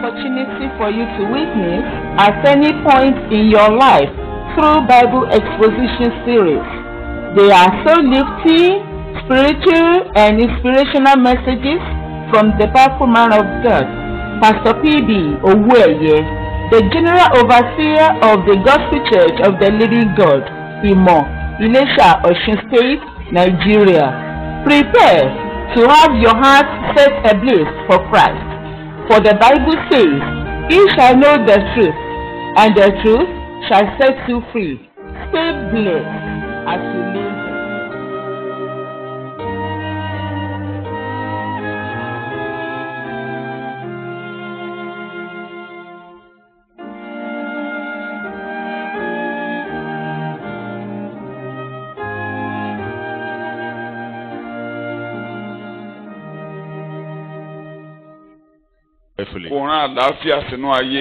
opportunity for you to witness at any point in your life through Bible exposition series. They are so lifting, spiritual and inspirational messages from the powerful man of God, Pastor P.B. Owueye, the General Overseer of the Gospel Church of the Living God, Imo, Ilesha, Osun State, Nigeria. Prepare to have your heart set ablaze for Christ. For the Bible says, "Ye shall know the truth, and the truth shall set you free." Stay blessed as you live.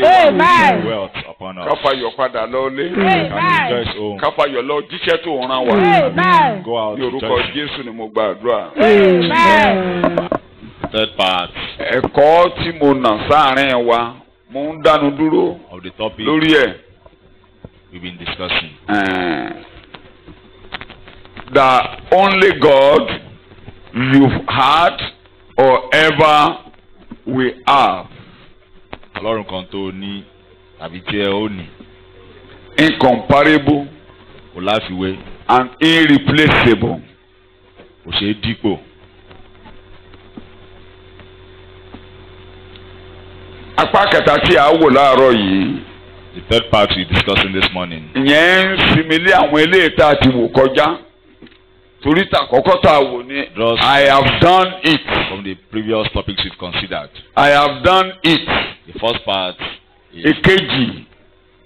Amen. Wealth upon us. Kapa your father lole. Rejoice home. Kapa your Lord jíṣẹ́ tó rán wa. Amen. Go out. Yorùkọ Jésù ni mo gbàdúrà. Amen. Third part. Ẹ̀kọ́ tí mo nà sáàrin wa, mo ń dánu dúró. Of the topic. Lórí ẹ̀. We've been discussing. That only God you've had or ever will have. Ọlọ́run kan tó ní tàbí tí ẹ ó ní. Incomparable. Kò láfiwé. And irreplaceable. Kò ṣeé dípò. Apá kẹta tí a wò láàárọ̀ yìí. The third part we're discussing this morning. Ìyẹn ń sinmi lé àwọn eléyìí tá a ti wò kọjá. Torí ta kọ́kọ́ tá a wò ní. I have done it. From the previous topics we've considered. I have done it. The first part is. Èkejì,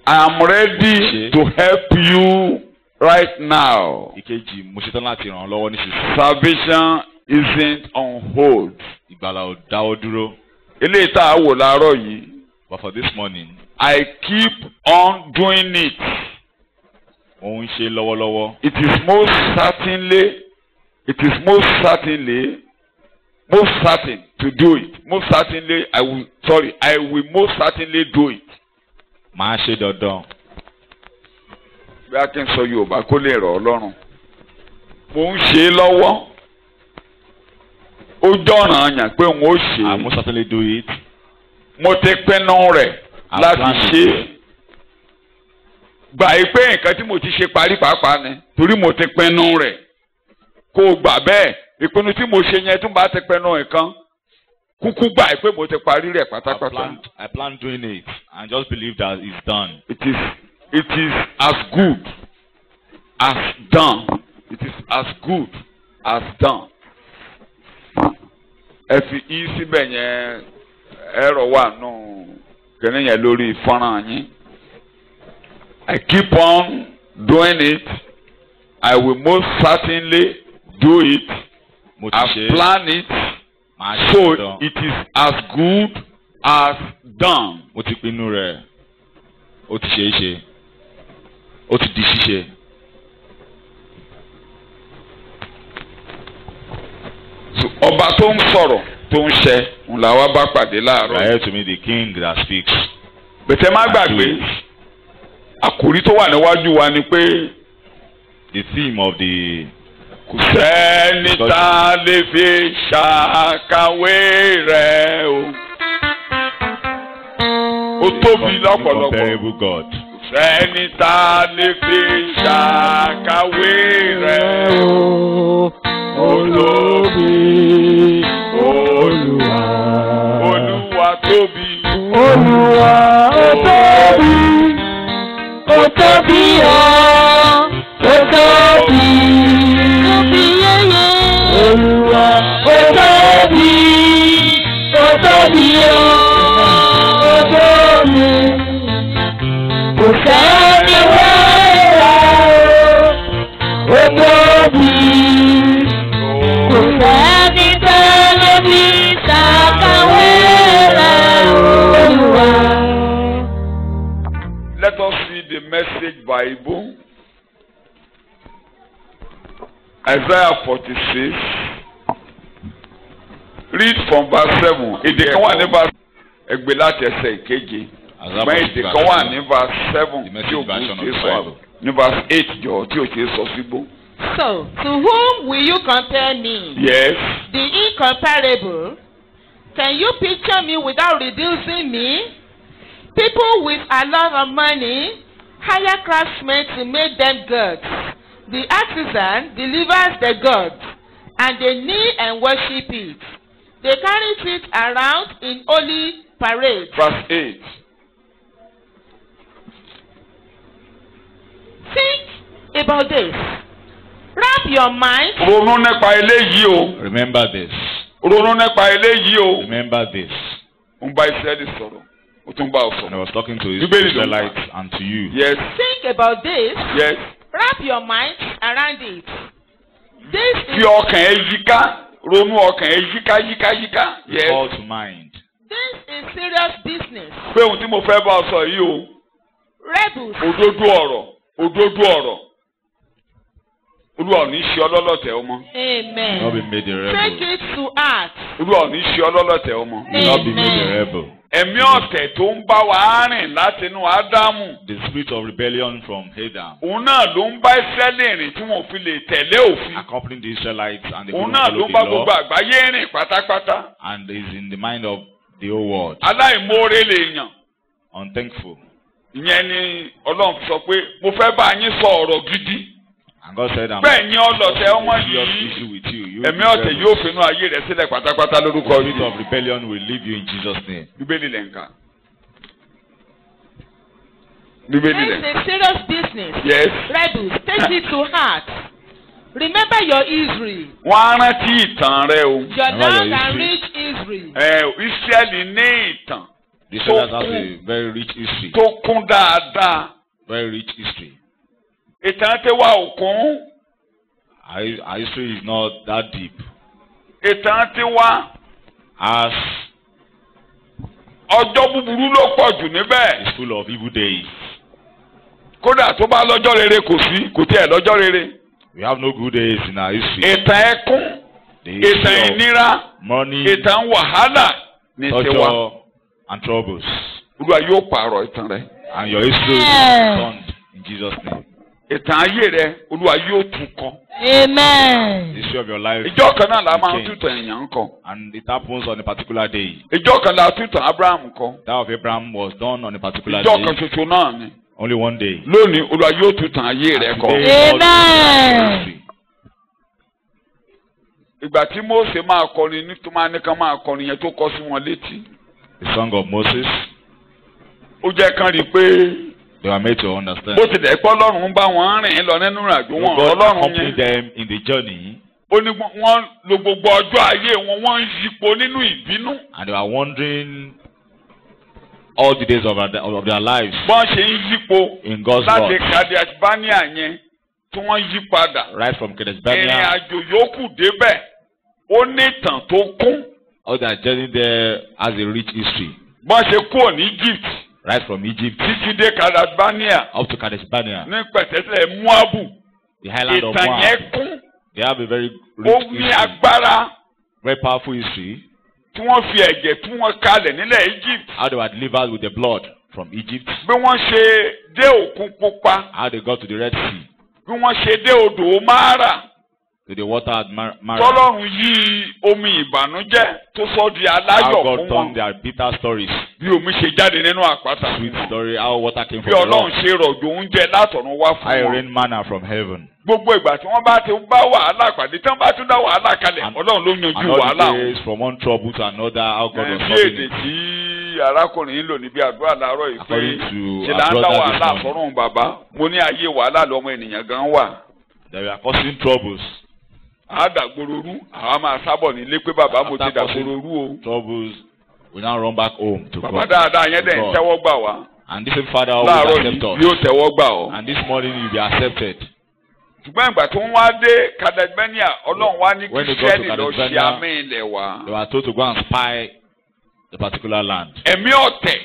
I am ready to help you right now. Ìkejì, mo ṣetán láti ràn ọ́ lọ́wọ́ nísinsìnyí. Salvation isn't on hold. Ìgbàlà ò dáwọ́ dúró. Eléyìí tá a wò láàárọ̀ yìí. But for this morning. I keep on doing it. Ó ń ṣe lọ́wọ́lọ́wọ́. It is most certainly certain to do it. Most certainly, I will most certainly do it. Màá ṣe dandan. Bí a kì í sọ Yorùbá kó lè rọ̀ ọ́ lọ́rùn. Mo ń ṣe é lọ́wọ́. Ó jọ̀ràn àyàn pé òun ó ṣe é. I most certainly do it. Mo ti pinnu rẹ̀ láti ṣe é. Gbà yí pé nǹkan tí mo ti ṣe parí pàápàá ni torí mo ti pinnu rẹ̀. Kó o gbà bẹ́ẹ̀ ìpinnu tí mo ṣe yẹn tún bá ti pinnu nǹkan kúkú gbà yí pé mo ti parí rẹ̀ pátápátá. I plan doing it and just believe that it's done. It is as good as done. It is as good as done. Ẹ fi í síbẹ̀ yẹn ẹ̀rọ wà nù kìnìún yẹn lórí fọ́nrán yín. I keep on doing it. I will most certainly do it. I plan it. So it is as good as done. Mo ti pinnu rẹ̀. Ó ti ṣe é ṣe. Ó ti di ṣíṣe. Ọba tó ń sọ̀rọ̀ tó ń ṣẹ ńlá wa bá pàdé láàárọ̀. I heard to me the king that speaks. Bẹ̀tẹ̀ má gbàgbé. Àkòrí tó wà níwájú wa ni pé. The theme of the. Kò sẹ́ni tá a lè fi ṣàkàwé rẹ̀ o. Ó tóbi lọ́pọ̀lọpọ̀. Incomparable God. Kò sẹ́ni tá a lè fi ṣàkàwé rẹ̀ o. Ó tóbi Olúwa. Olúwa tóbi. Olúwa ó tóbi. Ó tóbi ó tóbi. Tóbi yéyé. Olúwa ó tóbi. Ó tóbi ó tóbi. Kò sẹ́ni wẹ́rẹ́ ó tóbi. Kò sẹ́ni tẹ́lẹ̀ bí ṣàkàwé rẹ̀ Olúwa. Let us read the Message Bible. Isaiah 46. Read from verse 7. Èdè kan wà ní verse. Ẹgbẹ́ láti ẹsẹ̀ ìkeje. As Ṣùgbọ́n èdè kan wà ní verse 7 the tí message o kò version of ṣe the sọ. Bible. Ní verse 8 jọ tí o ṣe sọ sígbó. So, to whom will you compare me? Yes. The incomparable. Can you picture me without reducing me? People with a lot of money hire craftsmen to make them gods. The artisan delivers the gods, and they kneel and worship it. They carry it around in holy parade. Verse 8. Think about this. Wrap your mind. Ronú nípa eléyìí o. Remember this. Ronú nípa eléyìí o. Remember this. Ń bá Ísírẹ́lì sọ̀rọ̀. Ó tún bá ọ And I sọ̀rọ̀. was talking to his Bíbélì ló ń Israelites and to you. Yes. Think about this. Yes. Wrap your mind around it. This Fi is, ọkàn ẹ yíká. Ronú ọkàn ẹ yíká. Yes. Call to mind. this is serious business. Pé ohun tí mo fẹ́ bá ọ sọ yìí o. Rebels. Òdodo ọ̀rọ̀. Olúwa ò ní ṣe ọlọ́lọ́tẹ̀ ọmọ. Amen. Not be made a Take rebel. it to heart. Olúwa ò ní ṣe ọlọ́lọ́tẹ̀ ọmọ. Not be made a Amen. rebel. Ẹ̀mí ọ̀tẹ̀ tó ń bá wa rìn látinú Ádámù. The spirit of rebellion from Adam Òun náà ló ń bá Ísírẹ́lì rìn tí wọ́n fi lè tẹ̀lé òfin. accompanying the Israelites and they Òun couldn't náà ló follow ń bá the law gbogbo àgbáyé rìn pátápátá. and is in the mind of the whole world. Aláìmoore lèèyàn. Unthankful. Ìyẹn ni Ọlọ́run sọ pé mo fẹ́ bá yín sọ ọ̀rọ̀ gidi. And God said, I'm Bẹ́ẹ̀ ni ọlọ́tẹ̀ ọmọ serious yìí. issue with you. You Ẹ̀mí ọ̀tẹ̀ yóò finú ayé rẹ̀ sílẹ̀ pátápátá lórúkọ the spirit yìí. of rebellion will leave you in Jesus' name. Bíbélì lẹ̀ ń kà. Bíbélì This lẹ̀ ń kà. is serious business. Yes. Rebels, take it to heart. Remember your Israel. Wọ́n á rántí ìtàn rẹ o. Your Remember long your and history. rich Israel. Ísírẹ́lì ní ìtàn The Israelites have a very rich history. tó kún dáadáa. Very rich history. Ìtàn tí wà òkun. Our history is not that deep. Ìtàn tí wà As ọjọ́ búburú ló pọ̀ jù níbẹ̀. it's full of evil days. Kódà tó bá lọ́jọ́ rere kò tiẹ̀ lọ́jọ́ rere. We have no good days in our history. Ìtàn ẹkún, The ìtàn history of ìnira, money, ìtàn wàhálà ní tiwa. torture, and troubles. Olúwa yóò pààrọ̀ ìtàn rẹ. And your history will be turned in Jesus' name. Ìtàn ayé rẹ Olúwa yóò tún kọ. Amen. The history of your life. Ìjọ́ kan náà la máa ń will tútàn èèyàn kọ. And it happens on a particular day. Ìjọ́ kan la tútàn Abraham kọ. That of Abraham was done on a particular Ìjọ́ kan day. ṣoṣo náà ni. Only one day. Lónìí Olúwa yóò tútàn ayé rẹ kọ. Today, God Amen. will history. Ìgbà tí Mósè máa kọrin ní tó máa ní ká máa kọrin yẹn tó kọ sí wọn létí. The song of Moses, Ó jẹ́ kán rí i pé they were made to understand. bó tilẹ̀ pọ́ Ọlọ́run ń bá wọn rìn lọ nínú ìrìnàjò wọn God Ọlọ́run accompanied yẹn. them in the journey, Ó ní wọ́n lo gbogbo ọjọ́ ayé wọn wọ́n ń yípo nínú ìbínú. and they were wandering all the days of their lives Bọ́n ṣe ń yípo in God's láti word. Kadesh Barnea yẹn tí wọ́n yí padà. Right from Kadesh Ìrìn Barnea, àjò yòókù débẹ̀ ó ní ìtàn tó kún. all their journey there has a rich history. Bọ́n ṣe kúrò ní Egypt Right from Egypt títí dé Kadesh Barnea up to Kadesh Barnea, ní pẹ̀tẹ́tẹ̀ Moabu. the highland of Ìtàn Moab. yẹn kún. They have a very Ó rich ní history, agbára very powerful history. tí wọ́n fi ẹ̀jẹ̀ tí wọ́n kalẹ̀ nílẹ̀ Egypt. How they were delivered with the blood from Egypt. Bí wọ́n ṣe dé Òkun Pupa. How they got to the Red Sea, Bí wọ́n ṣe dé odò Mara. to the water at Mara. Tọ́lọ́run yí omi ìbànújẹ́ tó sọ di How aláyọ̀ God fún turned wọn. their bitter stories, Bí omi ṣe jáde nínú àpáta. sweet story, how water came Bí from the Ọlọ́run rock, ṣe rọ̀jò oúnjẹ látọ̀run wá how fún it wọn. rained manna from heaven. Gbogbo ìgbà tí wọ́n bá ti bá wàhálà pàdé tí wọ́n bá tún dá wàhálà kalẹ̀ And- Ọlọ́run ló And yanjú all wàhálà the wọn. days from one trouble to another, how God was Bí solving èdè it. tí arákùnrin yìí lò níbi àdúrà láàárọ̀ yìí pé According to ṣe our là ń dá brother wàhálà this morning, fọ́rùn bàbá. Mo ní ayé wàhálà lọ́mọ ènìyàn gan wà. they were causing troubles. A dàgbòrò rú àwa máa sábọ̀ nílé pé bàbá mo ti After dàgbòrò rú o. Troubles, we now run back home to Bàbá God. dáadáa yẹn dẹ̀ ń God. tẹ́wọ́ gbà wá. And this same Father always Láàárọ̀ accepts yìí us. yóò tẹ́wọ́ gbà ọ́. And this morning you'll be accepted. Ṣùgbọ́n ìgbà tó ń wá dé Kadesh Barnea Ọlọ́run wá ní kí When they got to Ísírẹ́lì lọ Kadesh ṣe Barnea, àmì ilẹ̀ wá. They were told to go and spy the particular land. Ẹ̀mí ọ̀tẹ̀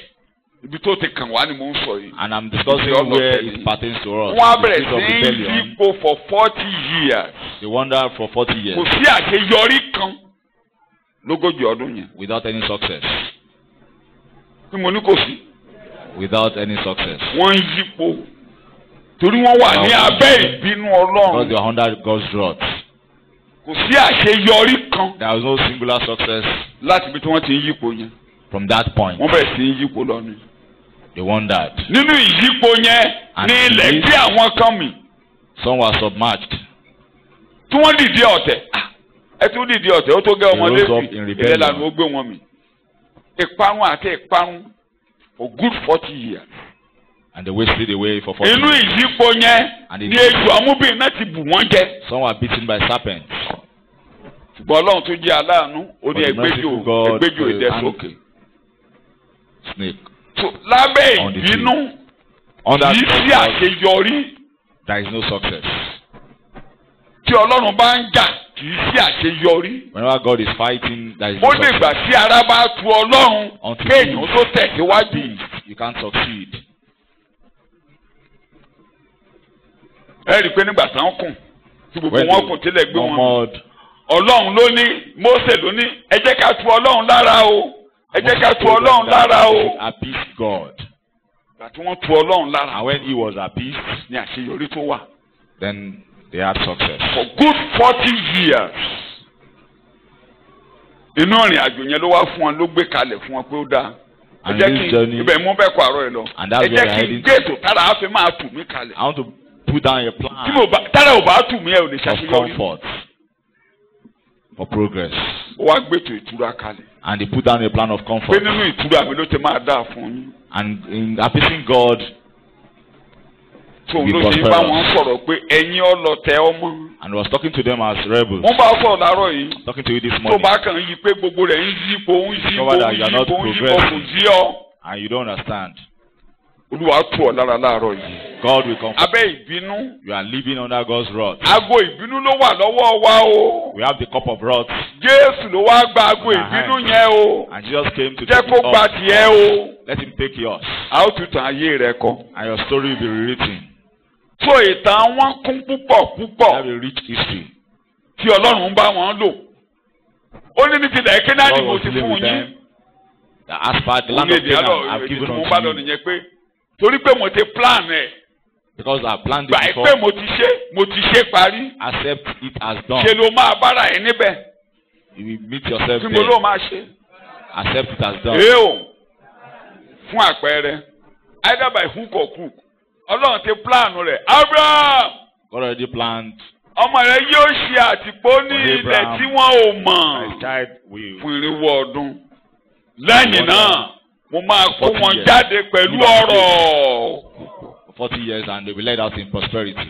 ibi tó ti kàn wá ni mò ń sọ yìí. And I'm discussing where it pertains to us. Wọ́n á The bẹ̀rẹ̀ spirit of sí í rebellion. yípo for 40 years. They wandered for 40 years Kò sí àṣeyọrí kan lógójì ọdún yẹn. without any success. tí mo ní kò sí. without any success. Wọ́n ń yípo torí wọ́n wà ní abẹ́ ìbínú Ọlọ́run. Because they are under God's wrath. Kò sí àṣeyọrí kan. There was no singular success. Láti ibi tí wọ́n ti ń yípo yẹn. From that point. Wọ́n bẹ̀rẹ̀ sí ń yípo lọ ni. They wondered. Nínú ìyípo yẹn ní ilẹ̀ gbé àwọn kan mì. Some were submerged. Tí wọ́n dìde ọ̀tẹ̀. Ẹ tún dìde ọ̀tẹ̀ ó tó gẹ́ ọmọdé sí ilẹ̀ lànà ó gbé wọn mì. Ìparun àti ìparun for good 40 years. And they wasted away for 40 years. Inú ìyípo yẹn ni ejò amúbìnrin náà ti bù wọ́n jẹ. Some were beaten by serpents. Ṣùgbọ́n Ọlọ́run tó jẹ́ aláàánú ó ní ẹgbẹ́jò ìdẹ́sókè. Snake. Lábẹ́ ìbínú kì í sí àṣeyọrí. There is no success. Tí Ọlọ́run bá ń jà kì í sí àṣeyọrí. Whenever God is fighting, there is no success. Ó dìgbà tí ara bá tu Ọlọ́run kéèyàn tó tẹ̀síwájú. You can't succeed. Ẹ rí i pé nígbà tán kùn tí gbogbo wọn kùn tilẹ̀ gbé wọn. Ọlọ́run ló ní Mósè ló ní ẹ jẹ́ ká tu Ọlọ́run lára o. Ẹ jẹ́ ká tu Ọlọ́run lára o. Appease God. Ìgbà tí wọ́n tu Ọlọ́run lára. And when he was appeased, ní àṣeyọrí tó wà. Then they had success. For good 40 years. Inú ìrìn àjò yẹn ló wá fún wọn ló gbé kalẹ̀ fún wọn pé ó dáa. Ẹ jẹ́ kí ibẹ̀ mú bẹ́ẹ̀ kọ àárọ̀ ẹ̀ lọ. Ẹ jẹ́ kí géètò tára á fi máa tù mí kalẹ̀. I want to put down a plan. Tára ò bá tù mí ẹ ò lè ṣàṣeyọrí. For comfort. For progress. Ó wá gbètò ìtura kalẹ̀. And they put down a plan of comfort. Pé nínú ìtura mi ló ti máa dáa fún yín. And in appeasing God, tó ló ṣe bá wọn sọ̀rọ̀ pé ẹ̀yin ọlọ̀tẹ̀ ọmọ. And was talking to them as rebels. Wọ́n bá sọ̀rọ̀ láàárọ̀ yìí. Talking to you this morning. Tó bá kàn yí pé gbogbo rẹ̀ ń yípo kò sí ọ. And you don't understand. Olúwa tù ọ́ lára láàárọ̀ yìí. God will comfort. Abẹ́ ìbínú. You are living under God's wrath. Ago ìbínú ló wà lọ́wọ́ wa o. We have the cup of wrath. Jésù ló wá gba ago ìbínú yẹn o. And Jesus came to take it off. Jẹ́ kó gba tiẹ̀ o. Let him take yours. A ó tún tàn ayé rẹ kọ. And your story will be rewritten. So ìtàn wọn kún púpọ̀ púpọ̀. They have a rich history. Tí Ọlọ́run bá wọn lò. Ó ní ní tilẹ̀ Kénáánì mo ti fún yín. As per the land of Canaan, I have given unto you. Mo bá lọ nìyẹn pé torí pé mo ti plan ẹ̀. Because I planned it before. Gbà pé mo ti ṣe parí. Accept it as done. Ṣé ló máa bára ẹ níbẹ̀? You will meet yourself there. Kí mo ló máa ṣe? Accept it as done. O fún àpẹẹrẹ either by hook or crook Ọlọ́run ti plan rẹ̀. Abraham. God already planned. Ọmọ rẹ yóò ṣe àtìpó ní ilẹ̀ tí wọ́n ò mọ̀. Fún irinwó ọdún. Lẹ́yìn náà mo máa kó wọn jáde pẹ̀lú ọrọ̀. 40 years and they will be led out in prosperity.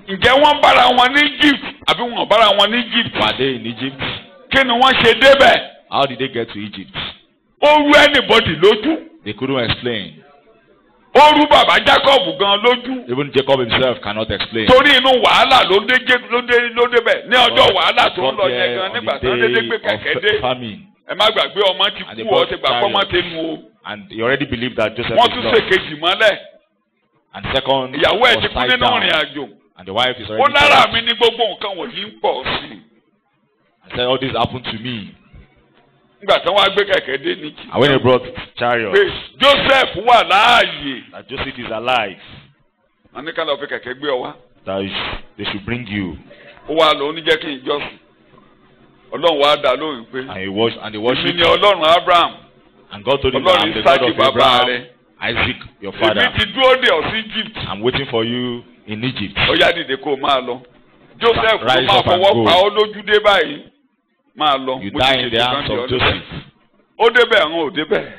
Ǹjẹ́ wọ́n bára wọn ní Egypt àbí wọ́n bára wọn ní Egypt? Were they in Egypt? Kí ni wọ́n ṣe débẹ̀? How did they get to Egypt? Ó rú anybody lójú. They couldn't explain. Ó rú bàbá Jacob gan lójú. Even Jacob himself cannot explain. Torí inú wàhálà ló débẹ̀ ní ọjọ́ wàhálà tó ń lọ yẹn gan nígbà tó ń dédé gbé kẹ̀kẹ́ dé. Ẹ má gbàgbé ọmọ ti kú ọ ti gbà pé ọmọ ti nu o. And he already believed that Joseph was lost. Wọ́n tún ṣèkejì mọ́lẹ̀. And second, ìyàwó ẹ̀ ti kú nínú ìrìn àjò. And the wife is already. Ó lára mi ní gbogbo nǹkan wọ̀nyí ń pọ̀ sí. I said all this happened to me. Nígbà tí wọ́n á gbé kẹ̀kẹ́ dé ní kí. And when they brought chariot. Pé Joseph wà láàyè. That Joseph is alive. Wọ́n ní ká lọ fi kẹ̀kẹ́ gbé ọ wá. That they should bring you. Ó wá lọ oníjẹ́ kí n jọ́sìn. Ọlọ́run wá dá lóhùn pé. And he worshiped. Èmi ni Ọlọ́run Abraham. And God told him that I'm the God of Abraham, Isaac, your father. Èmi ti dúró dè ọ́ sí Egypt. I'm waiting for you in Egypt. Ó yá dìde kó máa lọ. Joseph ló máa fọwọ́ pa ọ́ lójú dé báyìí. Máa lọ. You die in the hands of Joseph. Ó débẹ̀ àwọn ò débẹ̀.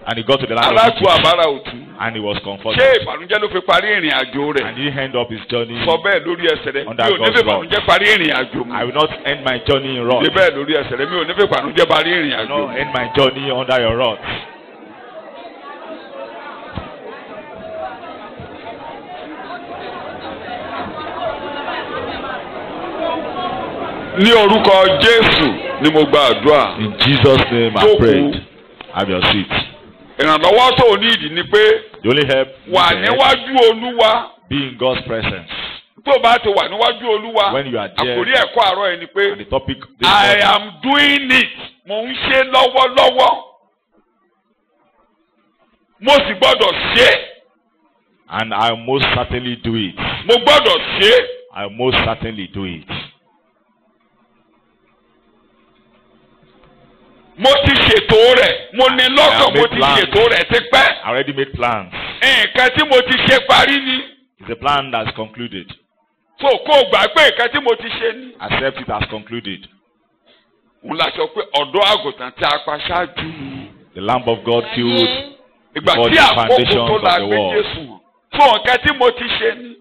And he got to the land of Egypt. Aláàtú àbára òtún. And he was comforted. Ṣé ìbànújẹ́ ló fi parí ìrìn àjò rẹ̀? And he ended up his journey. Sọ bẹ́ẹ̀ lórí ẹsẹ̀ rẹ̀. Under Mi ò ní fi ìbànújẹ́ parí ìrìn àjò mi. I will not end my journey in wrath. Ṣé bẹ́ẹ̀ lórí ẹsẹ̀ rẹ̀? Mi ò ní fi ìbànújẹ́ parí ìrìn àjò mi. I will not end my journey under your wrath. Ní orúkọ Jésù ni mo gba àdúrà. In Jesus' name I prayed. Have your seat. Ìrànlọ́wọ́ tó o ní ìdí ni pé. The only help. Wà níwájú Olúwa. Be in God's presence. Tó o bá ti wà níwájú Olúwa. When you are there. Àkòrí ẹ̀kọ́ àárọ̀ yẹn ni pé. And the topic. I am doing it. mò ń ṣe lọ́wọ́lọ́wọ́ mo sì gbọ́dọ̀ ṣe. And I most certainly do it. Mo gbọ́dọ̀ ṣe. I most certainly do it. Mo ti ṣètò rẹ̀, mo ní lọ́kàn, mo ti ṣètò rẹ̀ tipẹ́. I already made plans. Nǹkan tí mo ti ṣe parí ni. It's a plan that's concluded. So kó o gbà pé nǹkan tí mo ti ṣe ni. Accept it as concluded. Mo la sọ pé ọ̀dọ́ àgùntàn tí a pa ṣáájú. The Lamb of God killed ìgbà before tí the àkókò foundation tó of la the gbé world. Jésù. So nǹkan tí mo ti ṣe ni.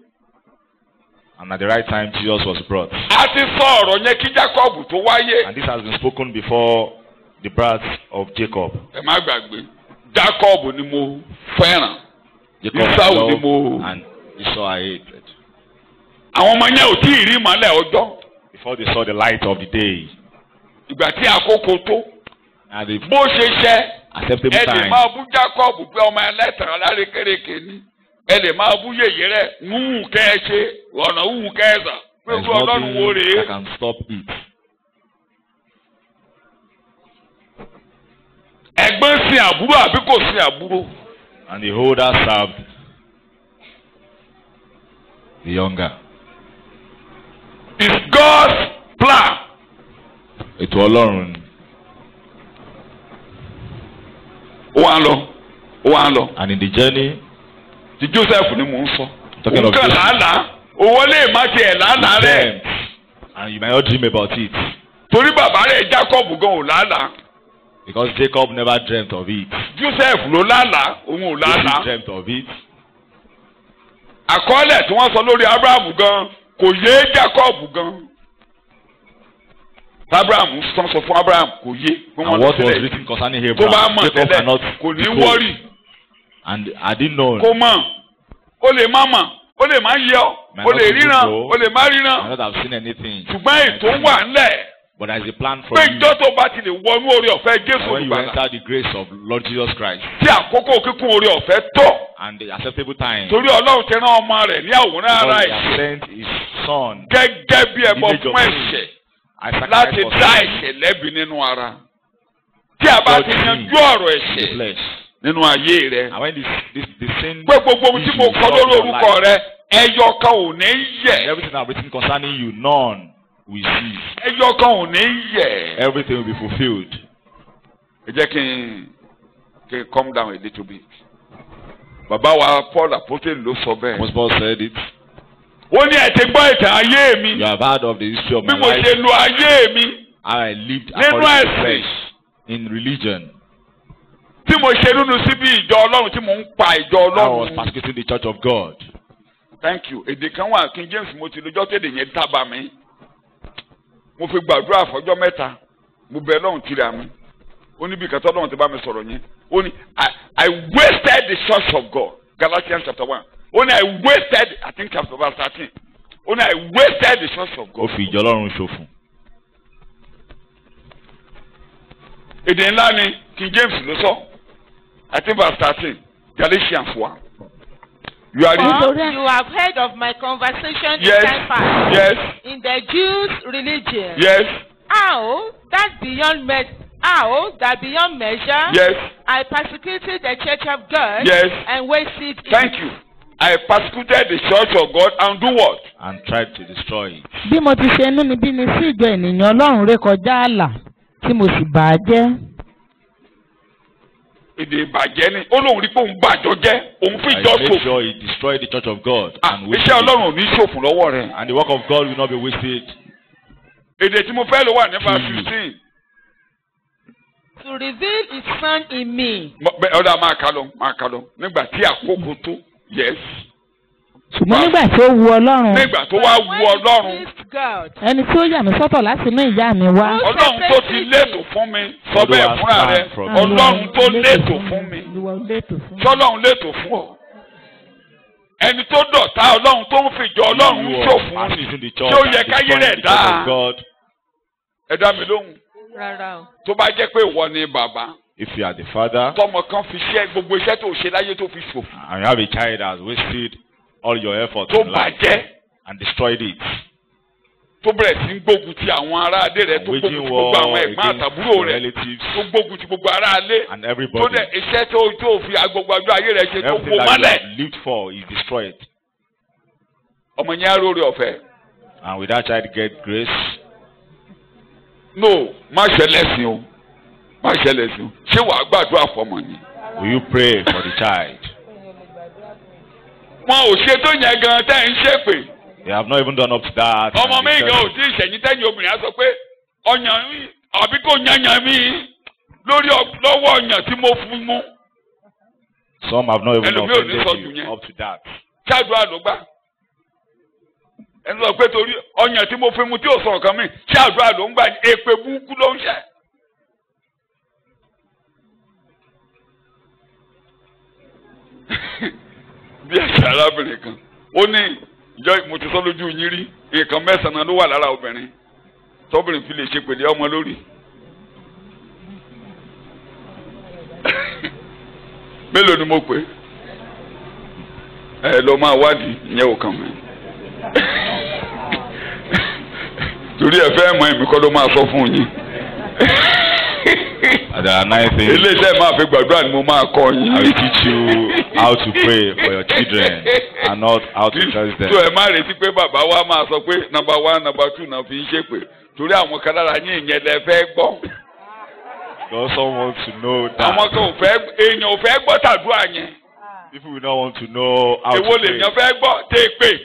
And at the right time, Jesus was brought. A ti sọ ọ̀rọ̀ yẹn kí Jacob tó wáyé. And this has been spoken before the birth of Jacob. Ẹ má gbàgbé, Jacob ni mo fẹ́ràn. Jacob I Esau ni love mo. and Esau I hated. Àwọn ọmọ yẹn ò tí ì rí ìmọ́lẹ̀ ọjọ́. Before they saw the light of the day. Ìgbà tí àkókò tó. And the Bó ṣe ṣẹ́. acceptable Ẹ lè time. máa bú Jacob pé ọmọ ẹlẹ́tàn alárékérekè ni. Ẹ lè máa bú yèyé rẹ̀ wúwú kẹ́ ẹ ṣe ọ̀nà wúwú kẹ́ ẹ sà. Pé There's fún Ọlọ́run wo nothing rèé. that can stop it. Ẹ̀gbọ́n sin àbúrò àbí kò sin àbúrò. And the older served the younger. It's God's plan. Ètò Ọlọ́run. Ó wá lọ. Ó wá lọ. And in the journey, Ti Joseph ni mò ń sọ. Talking of Nǹkan Joseph. làálàá. Owó lè má tiẹ̀ làálàá rẹ̀. dreamt, and you might not dream about it. Torí bàbá rẹ̀ Jacob gan ò làálàá. Because Jacob never dreamt of it. Joseph ló làálàá, òun ò Joseph làálàá. dreamt of it. Àkọọ́lẹ̀ tí wọ́n sọ lórí Abraham gan kò yé Jacob gan. Abraham sọ fún Abraham kò yé. And what was written concerning Tó bá Abraham, mọ̀ Jacob tẹ́lẹ̀ cannot kò ní decode. wọ́rì. And I didn't know. Kò mọ̀, ó lè má mọ̀, ó lè má yẹ ọ́, ó lè ríran, ó lè má I ríran. might not have seen anything. Ṣùgbọ́n ètò wà ńlẹ̀. But there is a plan for Pé you. ìjọ tó bá ti lè wọnú orí ọ̀fẹ́ And Jésù when you olùgbàlà. enter the grace of Lord Jesus Christ Tí àkókò kíkún orí ọ̀fẹ́ tó. and the acceptable time, Torí Ọlọ́run ti rán ọmọ rẹ̀ ní àwòrán ara because he has ẹ̀. sent his son Gẹ́gẹ́ bí ẹbọ Image of fún sin. ẹ̀ṣẹ̀. I Láti sacrificed for dá sin ẹ̀ṣẹ̀ lẹ́bi nínú ara. Tí a bá ti yanjú ọ̀rọ̀ in the ẹ̀ṣẹ̀ flesh. nínú ayé rẹ̀. And when the sin Pé gbogbo ohun tí mo issue kọ is lórí solved in your orúkọ life, rẹ̀ ẹyọ kan ò ní and yẹ̀. everything I've written concerning you, none will cease. Ẹyọ kan ò ní yẹ̀. Everything will be fulfilled. Ẹ jẹ́ kí n calm down a little bit. Bàbá wa Paul Apostle ló sọ bẹ́ẹ̀. Most Paul said it. Ó ní ẹ ti gbọ́ ìtàn ayé mi. You have heard of the history of Bí my mo life. ṣe lo ayé mi. I lived Nínú according to ẹ̀sìn. flesh in religion. Tí mo ṣe nínú síbi ìjọ Ọlọ́run tí mo ń pa ìjọ I was Ọlọ́run. persecuting the church of God. Thank you. Èdè kan wà King James mo ti lójọ́ tèdè yẹn tábà mi. Mo fi gbàdúrà fọjọ́ mẹ́ta. Mo bẹ Ọlọ́run tìrà mi. Ó ní bí ìkàtọ́ Ọlọ́run ti bá mi sọ̀rọ̀ yẹn. Ó ní I wasted the church of God. Galatians chapter 1. Ó ní I wasted, I think chapter verse 13. Ó ní I wasted the church of Ó God. fi ìjọ Ọlọ́run ṣòfò. Èdè ńlá ni King James ló sọ. I think verse 13. Galatians 1. You are For reading? you have heard of my conversation Yes. in time past Yes. in the Jews' religion. Yes. How that beyond measure Yes. I persecuted the church of God Yes. and wasted it. Thank you. I persecuted the church of God and do what? And tried to destroy it. bí mo ti ṣe inúnibíni sí ìjọ ènìyàn Ọlọ́run rékọjá ààlà tí mo sì bà á jẹ́. Èdè ìbàjẹ́ ni. Ó lóun rí pé òun bàjọ́ jẹ́. Òun fi I ìjọ made ṣòfò. sure he destroyed the church of God and wasted Iṣẹ́ it. Ọlọ́run ò ní ṣòfò lọ́wọ́ rẹ̀. And the work of God will not be wasted. Èdè tí mo fẹ́ ló wà ní verse Hmm. 15. To reveal his son in me. Ọ̀dà máa kà lọ. Nígbà tí àkókò tó. Yes. ṣùgbọ́n nígbà tí ó wu Ọlọ́run Nígbà tó wá wu Ọlọ́run. God. ẹni tí ó yà mí sọ́tọ̀ láti inú ìyá mi wá. Ọlọ́run tó ti létò fún mi. Sọ bẹ́ẹ̀ fúnra rẹ̀. Ọlọ́run tó létò fún mi. Olúwa létò fún mi. Ṣọ́lọ́run létò fún ọ. Ẹni tó dọ̀tá Ọlọ́run tó ń fìjọ Ọlọ́run You ṣòfò are ni. passing the Ṣé church ó and yẹ káyé destroying rẹ̀ the church dáa? of God. Ẹ dá mi lóhùn. Rárá o. Tó bá jẹ́ pé ìwọ ni bàbá. If you are the father Tọmọ kan fi ṣe gbogbo iṣẹ́ tó ṣe láyé tó fi ṣòfò. and you have a child that has wasted all your efforts Tó in life bàjẹ́. and destroyed it, tó bẹ̀rẹ̀ sí ń gbógun ti àwọn ará ilé rẹ̀, tó gbógun ti gbogbo àwọn ẹ̀gbọ́n àtàbúrò rẹ̀, tó gbógun ti gbogbo ará ilé, tó dẹ̀ iṣẹ́ tó fi agbègbè ọjọ́ ayé rẹ̀ ṣe tó kó mọ́lẹ̀. Everything that you have lived for is destroyed. Ọmọ yẹn á rórí ọ̀fẹ́. And with that child get grace. No, má ṣẹlẹ̀ sí o, má ṣẹlẹ̀ sí o. Ṣé wàá gbàdúrà fọmọ ni? Will you pray for the child? Wọn ò ṣe tó yẹn gan tẹ́ ń ṣépè. They have not even done up to that. Ọmọ mi gan ò tí ì ṣẹ̀yìn tẹ́yìn obìnrin á sọ pé ọyàn mi àbí kò yanyan mi lórí lọ́wọ́ ọyàn tí mo fún mú. Some have not even offended you up to that. Ṣáàdúrà ló gbà. Ẹni sọ pé torí ọyàn tí mo fún mú tí ò sọ nǹkan mi, ṣáàdúrà ló ń gbà, èpè burúkú ló ń ṣe. Bí ẹ̀ṣẹ̀ arábìnrin kan, ó ní ìjọ mo ti sọ lójú yín rí, nǹkan mẹ́sàn-án ló wà lára obìnrin tọ́bìnrin fi lè ṣe pèlè ọmọ lórí. Mélòó ni mo pè é? Lọ máa wádìí ìyẹn ò kàn mí. Torí ẹ fẹ́ mọ èmi kọ́ ló máa sọ fún yín. There are 9 things. Eléyìí máa fi gbàdúrà ni mo máa kọ́ yín. I will teach you how to pray for your children and not how to trust them. Tó ẹ má retí pé bàbá wa máa sọ pé number 1, number 2 náà fi ń ṣépè. Torí àwọn kan lára yín ìyẹn lẹ fẹ́ gbọ́. You also want to know that. Àwọn kan èèyàn ò fẹ́ gbọ́ tàdúrà yẹn. People will not want to know how to pray. Èwo lèèyàn fẹ́ gbọ́ tẹ́ pè.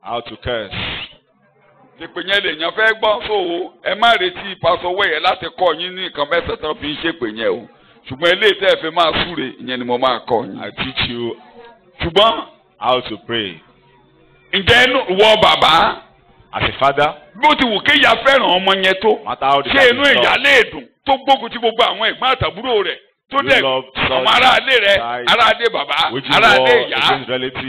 How to curse. Ìpè yẹn lèèyàn fẹ́ gbọ́ so ẹ má retí ìpàsọwọ́ yẹn láti kọ́ yín ní nǹkan mẹ́sàn-án tán fi ń ṣépè yẹn o. Ṣùgbọ́n eléyìí tẹ́ ẹ fi máa súre ìyẹn ni mo máa kọ́ yín. I teach you ṣùgbọ́n how to pray. Ǹjẹ́ wọ bàbá? As a father. Bó ti wù kéèyàn fẹ́ràn ọmọ yẹn tó. Ṣé inú ìyá lè dùn tó gbógun ti gbogbo àwọn ẹ̀gbọ́n àtàbúrò rẹ̀ tó dẹ̀ àwọn aráalé rẹ̀ aráalé bàbá aráalé ìyá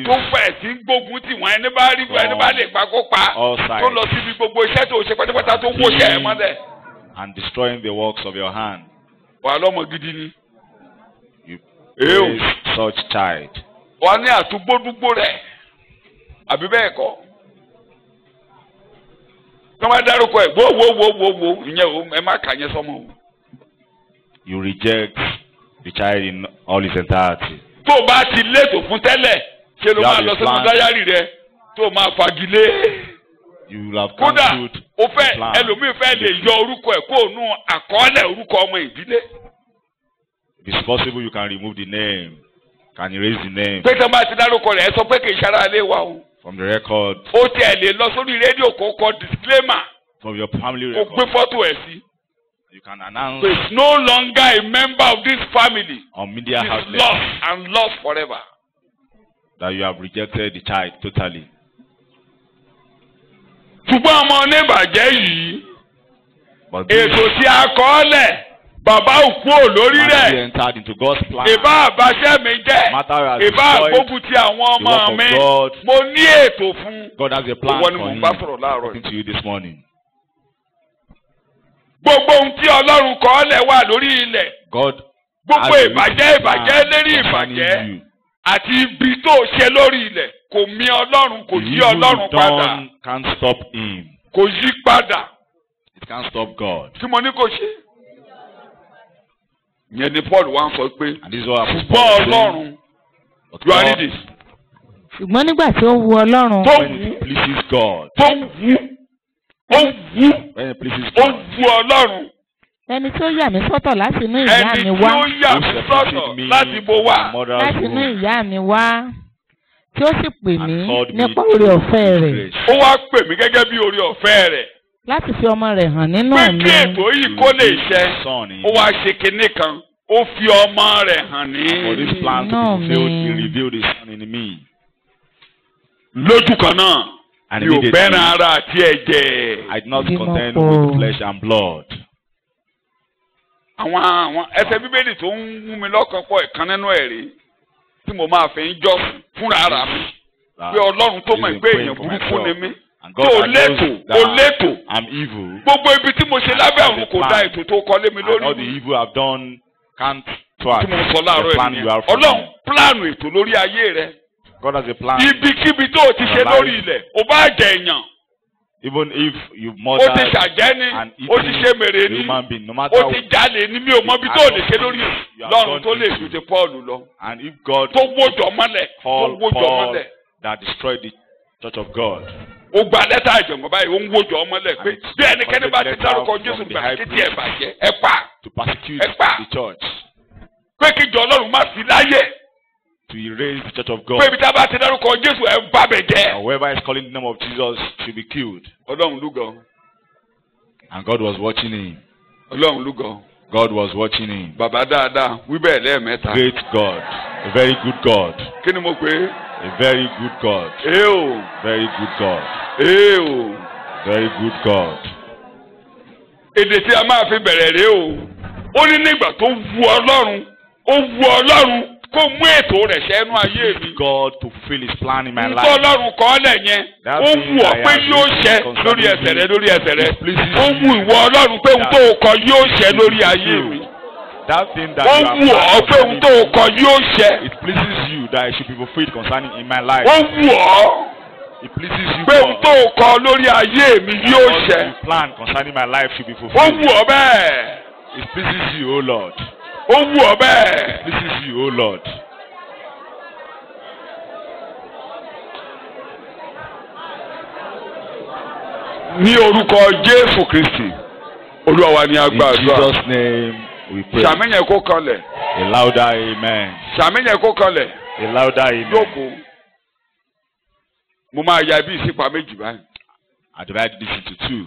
tó fẹ̀ sí gbógun tí wọ́n ẹni bá rí ẹni bá lè pa kó pa tó lọ síbi gbogbo iṣẹ́ tó ṣe pátápátá tó wó ṣẹ́ ẹ̀ mọ́lẹ̀. And destroying the works of your hand. Wà lọ́mọ gidi ni. You raise such child. Wà ní àtúgbódúgbò rẹ̀ àbí bẹ́ẹ̀ kọ́. Kí wọ́n dárúkọ ẹ̀ wo ìyẹn ẹ má kà yẹn sọ́mọ o. You reject the child in all its entirety. Tó o bá ti létò fún tẹ́lẹ̀ ṣe ló máa lọ sínú dáyárì rẹ tó o máa fagilé. You will have kódà cancelled o fẹ́ ẹlòmíì fẹ́ lè yọ orúkọ ẹ̀ kó o nú àkọọ́lẹ̀ orúkọ ọmọ ìdílé. If it's possible, you can remove the name. Can erase the name. Pé tí wọ́n bá ti dárúkọ rẹ̀ ẹ sọ pé kì í ṣara ilé wa o. From the record. Ó tiẹ̀ lè lọ sórí rédíò kó kọ disclaimer. From your family record. Kó gbé fọ́tò ẹ̀ sí. You can announce. So it's no longer a member of this family. On media outlets. It's lost and lost forever. That you have rejected the child totally. Ṣùgbọ́n ọmọ oníbàjẹ́ yìí. Ètò tí a kọ́ lẹ̀ bàbá òkú ò lórí rẹ̀. Ìbá àbáṣẹ́ mi jẹ́. Ìbá àgbógun ti àwọn ọmọ mi. Mo ní ètò fún. God has a plan for him. Talking to you this morning. Gbogbo ohun tí Ọlọ́run kọ́ lẹ̀ wà lórí ilẹ̀. Gbogbo ìbàjẹ́ lérí ìbàjẹ́ àti ibi tó ṣe lórí ilẹ̀ kò mì Ọlọ́run kò yí Ọlọ́run padà. Can't stop him. Kò yí padà. It can't stop God. Tí mo ní kò ṣe. Yẹn ni Paul wá ń sọ pé ṣùgbọ́n Ọlọ́run you are reading. Ṣùgbọ́n nígbà tí ó wu Ọlọ́run. Tó when it pleases God. Tó wù. Ó wù. When it pleases God. Ó wù Ọlọ́run. Ẹni tí ó yà mí sọ́tọ̀ láti inú ìyá mi wá. Ẹni tí ó yà mí sọ́tọ̀ láti bo wá. Láti inú ìyá mi wá. Tí ó sì pè mí nípa oore ọ̀fẹ́ rẹ̀. Ó wá pè mí gẹ́gẹ́ bí oore ọ̀fẹ́ rẹ̀. Láti fi ọmọ rẹ̀ hàn nínú mi. Pé kí ètò yìí kó lè ṣẹ, ó wá ṣe kinní kan, ó fi ọmọ rẹ̀ hàn ní inú mi. He revealed his son in me. Lójú kan náà, mi ò bẹ́ràn ara àti ẹ̀jẹ̀. I did not contend with flesh and blood. Àwọn ẹsẹ̀ Bíbélì tó ń mú mi lọ́kàn pọ̀ ìkan nínú ẹ̀rí tí mo máa fi ń jọ́ fúnra ara mi. Pé Ọlọ́run tó mọ̀ pé èèyàn burúkú ni mí. Tó létò. I'm evil. Gbogbo ibi tí mo ṣe lábẹ́ ọ̀run kò da ètò tó kọ lé mi lórí. All the evil I've done can't thwart the plan you have for me. Ọlọ́run pílánù ètò lórí ayé rẹ. God has a plan. Ibikíbi tó o ti ṣe lórí ilẹ̀, o bá jẹ èèyàn. Even if you've ó murdered ti ṣàjẹ́ ni and ó ti ṣe mèrè a ni human being, no matter ó ti jalè ni mi ò mọ bí tó lè ṣe lórí lọ́run tó lè ju ti Paul lọ and if God tó wójọ mọ́lẹ̀ tó called wójọ Paul mọ́lẹ̀ that destroyed the church of God, ó gba lẹ́tà ìjọ̀ngàn báyìí ó ń wójọ mọ́lẹ̀ pé bí ẹnikẹ́ni bá ti dárúkọ Jésù gbà títí ẹ̀ bàjẹ́ ẹ pa to persecute Ẹ̀pà. the church, pé kíjọ Ọlọ́run má sí láyé to erase the church of pé God. ibi tá a bá ti dárúkọ Jésù ẹ bá bẹ̀ jẹ́. Whoever is calling the name of Jesus should be killed. Ọlọ́run lúgọ And God was watching him. Ọlọ́run lúgọ God was watching him. bàbá dáadáa wí bẹ́ẹ̀ lẹ́ẹ̀mẹ́ta. Great God, a very good God, kí ni mo pè é? a very good God, Ee o very good God, ee o very good God. èdè tí a máa fi bẹ̀rẹ̀ rèé o ó ní nígbà tó wu Ọlọ́run kó mú ètò rẹ̀ ṣẹ́nu ayé mi. God to fulfill his plan in my Ntọ́ life. Ọlọ́run kọ́ lẹ̀ yẹn ó wù ọ́ pé yóò ṣẹ lórí ẹsẹ̀ rẹ lórí ẹsẹ̀ rẹ ó wù ìwọ Ọlọ́run pé ohun tó kọ yóò ṣẹ lórí ayé mi That thing that ó you wù have ọ́ pé ohun tó planned kọ yóò ṣẹ it pleases you that it should be fulfilled concerning in my life. ó wù ọ́ It pleases you pé ohun tó kọ lórí ayé mi yóò what ṣẹ you plan concerning my life should be ó fulfilled. wù ọ́ bẹ́ẹ̀ It pleases you, O Lord. ó wù ọ́ bẹ́ẹ̀. It pleases you, O Lord. ní orúkọ Jésù Kristi Olúwa wa ni a In gbàdúrà Jesus' name we pray. ṣàmìyàn kó kanlẹ̀ A louder amen. ṣàmìyàn kó kanlẹ̀ A louder amen. jókòó mo máa ya ibi ìsípa méjì báyìí. I divide this into two.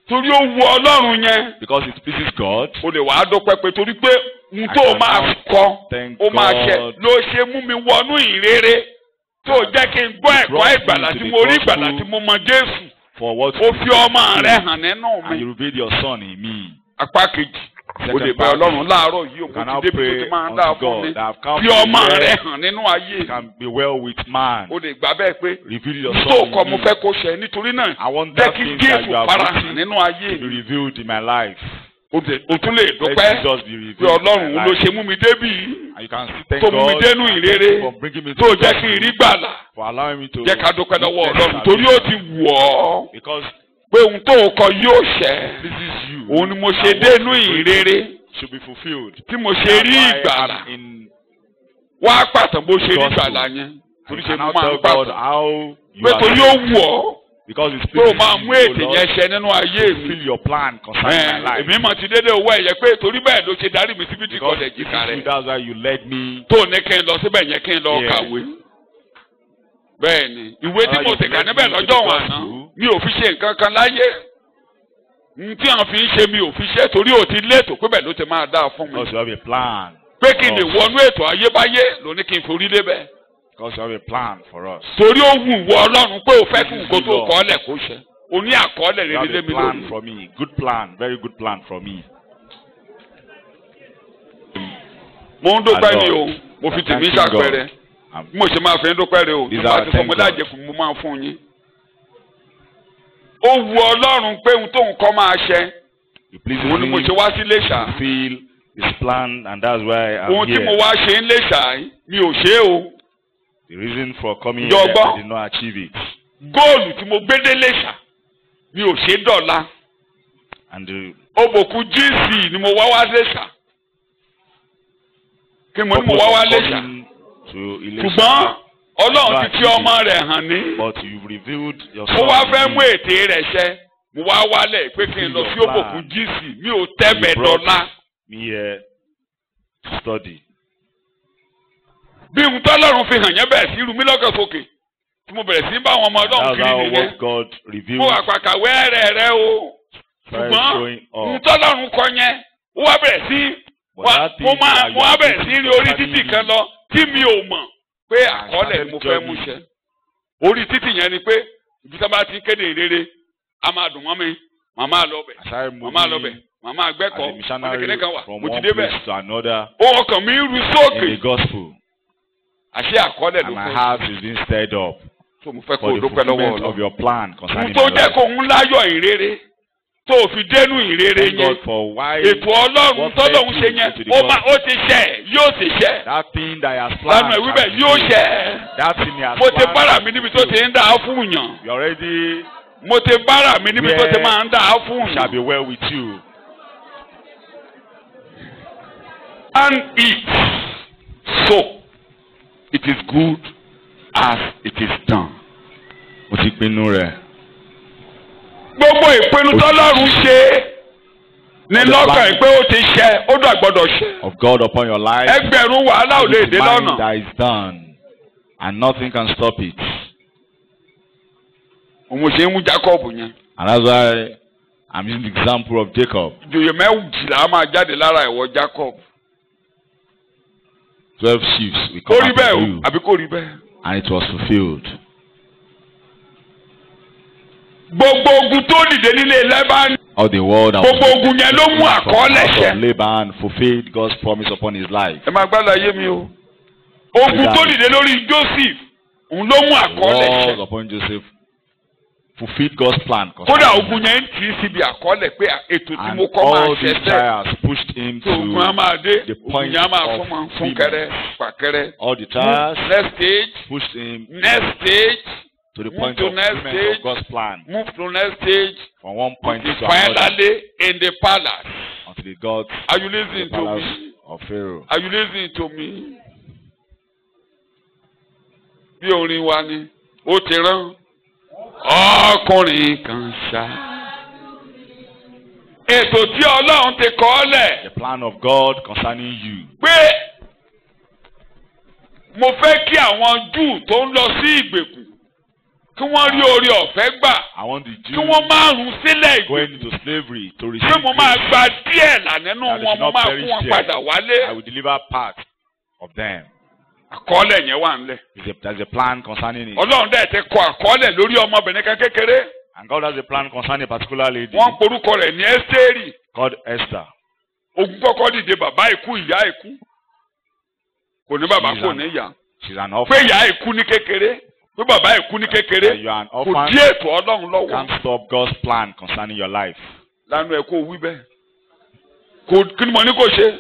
torí ó wu Ọlọ́run yẹn Because it pleases God. o lè wàá dúpẹ́ pé torí pé n tó o máa kọ Thank ó máa ṣe God. ló ṣe mú mi wọnú ìrere tó jẹ́ kí n gbọ́ ẹ̀kọ́ ìgbàlà tí mo rí ìgbàlà tí mo mọ Jésù For what ó fi ọmọ rẹ̀ hàn nínú and you mi. revealed your son in me. apá kejì o lè bẹ Ọlọ́run láàárọ̀ yìí o Can kò now ti débi tó pray ti máa ń dá unto fún mi God that have come fi to ọmọ where rẹ̀ hàn nínú ayé you can be well with man. o lè gbà bẹ́ẹ̀ pé Reveal your tó son kọ in mo me. fẹ́ kó ṣẹ nítorí náà I want jẹ́ that kí thing that Jésù you have fara hàn written nínú ayé to be mi revealed in my life. o tún lè Let dúpẹ́ Jesus be pé revealed in Ọlọ́run my ló life. ṣe mú mi débì yìí. And you can still thank tó mú mi God dénú ìrere for bringing me to tó the jẹ́ kí n rí gbàlà for allowing me to jẹ́ ká dúpẹ́ lọ́wọ́ witness Ọlọ́run torí ó ti wù ọ́ because pé ohun tó kọ yóò ṣẹ pleases you. òun ni mo ṣe And dénú what you ìrere should be fulfilled. tí mo ṣe That's rí why ìgbàlà I'm in wá pàtàn bó ṣe rí gospel. ìgbàlà yẹn torí you ṣe can mo now máa tell ń God pàtàn how you pé are torí ó wù ọ́ because it's pé o pleasing máa you, mú O ètè Lord, yẹn ṣẹ nínú ayé to mi fulfill your plan concerning my life. èmi mọ̀ ti dédé owó ẹ̀yẹ pé torí bẹ́ẹ̀ ló ṣe darí mi síbi tí Because kọ̀lẹ̀ jìkà rẹ̀ that's why you led me. tó ní kí n lọ síbẹ̀ yẹn kí n lọ Yeah. kàwé. bẹ́ẹ̀ ni ìwé tí mo sì kà níbẹ̀ lọ́jọ́ wọn àná mi ò fi ṣe nǹkan kan láyé n tí àwọn fi ń ṣe mi ò fi ṣe torí ò ti léètò pé bẹ́ẹ̀ ló ti máa dáa fún mi Because you have a plan. pé kí n lè wọnú ètò ayébáyé ló ní kí n forí débẹ̀ Because you have a plan for us. torí ó wù wọ Ọlọ́run pé o fẹ́ kí nǹkan tó kọ́ ọ́lẹ̀ kó ṣe o ní àkọọ́lẹ̀ You rere have lé a mi plan lórí. for me. Good plan. Very good plan for me. mo ń dúpẹ́ ni o And mo fi God, tèmi thanking ṣàpẹẹrẹ God. bí mo ṣe máa fi ń dúpẹ́ rẹ o tí These mo bá are ti sọ mo thank God. lájẹ kù mo máa fún yín. ó wù Ọlọ́run pé ohun tóun kọ́ máa ṣẹ It pleases òun ni mo me ṣe wá sí Iléṣà to fulfill His plan, and that's why I'm ohun tí here. mo wá ṣe ń Iléṣà yìí mi ò ṣe é o The reason for coming Ǹjẹ́ o here, gbọ́? I did not achieve it. góòlù tí mo gbé dé Iléṣà mi ò ṣe é dọ̀la And the òbòkú GC ni mo wá wá Iléṣà kí mo ní mo wá wá Iléṣà coming to Ilesha, ṣùgbọ́n Ọlọ́run ti fi ọmọ rẹ̀ hàn ní but you've revealed your mo wá son fẹ́ in mú me. ète rẹ̀ ṣẹ mo wá wálẹ̀ pé kí n lọ sí òbòkú GC mi ò tẹ́bẹ̀ You brought dọ̀la me here to study. bí n tọ́lọ́run fi hàn yẹn bẹ̀rẹ̀ sí irú mi lọ́kàn sókè tí mo bẹ̀rẹ̀ sí bá àwọn ọmọ Ọlọ́run That's kiri how nìyẹn what God revealed. mo àpàkàwé rẹ̀ o Started ṣùgbọ́n showing n up. tọ́lọ́run kọ yẹn ó wá bẹ̀rẹ̀ sí But that thing that mo wá you bẹ̀rẹ̀ sí rí orí títì studying, kan lọ tí mi ò mọ̀ pé àkọọ́lẹ̀ ni mo fẹ́ mú ṣẹ orí títì yẹn ni pé ibi tí a bá ti kéde ìrere a máa dùn mọ́ mi màmá lọ bẹ̀ I started màmá lọ bẹ̀ moving màmá as a àgbẹ̀kọ̀ missionary ọ̀nìkìnní kan wà from mo ti one dé bẹ̀ place to another ohun ọkàn mi rú in sókè the gospel. àṣé àkọọ́lẹ̀ ló And my fẹ́ heart is being stirred up tó mo fẹ́ kó for o the dúpẹ́ lọ́wọ́ fulfillment of Ọlọ́run your plan n concerning tó my jẹ́ life. kó ń láyọ̀ ìrere tó o fi dénú ìrere Thank yẹn God for why ètò Ọlọ́run what tọ́lọ́run led ṣe you yẹn to the ó ti ṣẹ yóò ti ṣẹ that thing that he has lánàá planned. ìwé bẹ̀ has yóò been ṣẹ fulfilled. That thing he has mo ti planned. bára mi níbi tó ti ń dá fún yàn You already mo ti bára mi níbi tó ti máa ń dà á fún shall be well with you. And eat, so it is good as it is done. Mo ti pinnu rẹ̀. Gbogbo ìpinnu tọ́lọ́run ṣe ní lọ́kàn pé ó ti ṣe ó dà gbọ́dọ̀ ṣe. Of God upon your life. Ẹgbẹ̀rún wàhálà ò lè dé lọ́nà. That is done, and nothing can stop it. Òun ṣe ń mú Jacob yẹn. And that's why I'm using the example of Jacob. Ìjòyè méjìlá máa jáde lára ìwọ Jacob. 12 sheep will come out of you. Àbí kò rí bẹ́ẹ̀. And it was fulfilled. Gbogbo ogun tó dìde nílé Laban. All the world that gbogbo ogun yẹn ló mú àkọọ́lẹ̀ ṣẹ. Laban fulfilled God's promise upon his life. Ẹ máa gbádùn ayé mi o. Ogun tó dìde lórí Joseph òun ló mú àkọọ́lẹ̀ ṣẹ. The war upon Joseph fulfilled God's plan. Kódà ogun yẹn ń tì í síbi àkọọ́lẹ̀ pé ètò tí mo kọ́ máa ṣẹ sẹ́. All the trials pushed him to ogun á máa dé. the Ogun point yẹn á máa of fún kẹrẹ pàkẹrẹ. All the trials Next stage. pushed him Next stage. to the point of fulfillment of God's plan. Move to next stage. From one point to another. Finally in the palace. Until he got Are you listening the to palace me? of Pharaoh. Are you listening to me? Bí orin wa ni, ó ti rán ọkùnrin kan ṣá. Ètò tí Ọlọ́run ti kọ ọ́ lẹ̀. The plan of God concerning you. Pé mo fẹ́ kí àwọn Júù tó ń lọ sí ìgbèkùn kí wọ́n rí oore ọ̀fẹ́ gbà. I want the Kí Jews wọ́n máa rún sílẹ̀ going ìgbèkùn. into slavery to receive Pé mo máa grace. gba díẹ̀ là nínú That they wọn, should mo not máa perish kó wọn there. padà wálé. I will deliver part of them. Àkọọ́lẹ̀ yẹn wà nílẹ̀. There's a plan concerning it. Ọlọ́run dẹ̀ ti kọ àkọọ́lẹ̀ lórí ọmọbìnrin kan kékeré. And God has a plan concerning a particular lady Wọ́n porúkọ rẹ̀ ní Ẹ́sítérì. called Esther. Ogun kọ́kọ́ dìde bàbá ikú ìyá ikú. Kò ní bàbá kò ní ìyá. She's an Pé orphan. ìyá ikú ní kékeré. Pé bàbá ikú ní kékeré. You are an Kò orphan. dí ètò Ọlọ́run lọ́wọ́. Can't stop God's plan concerning your life. Lánàá ẹ̀ kó wí bẹ́ẹ̀. Kí ni mo ní kò ṣe?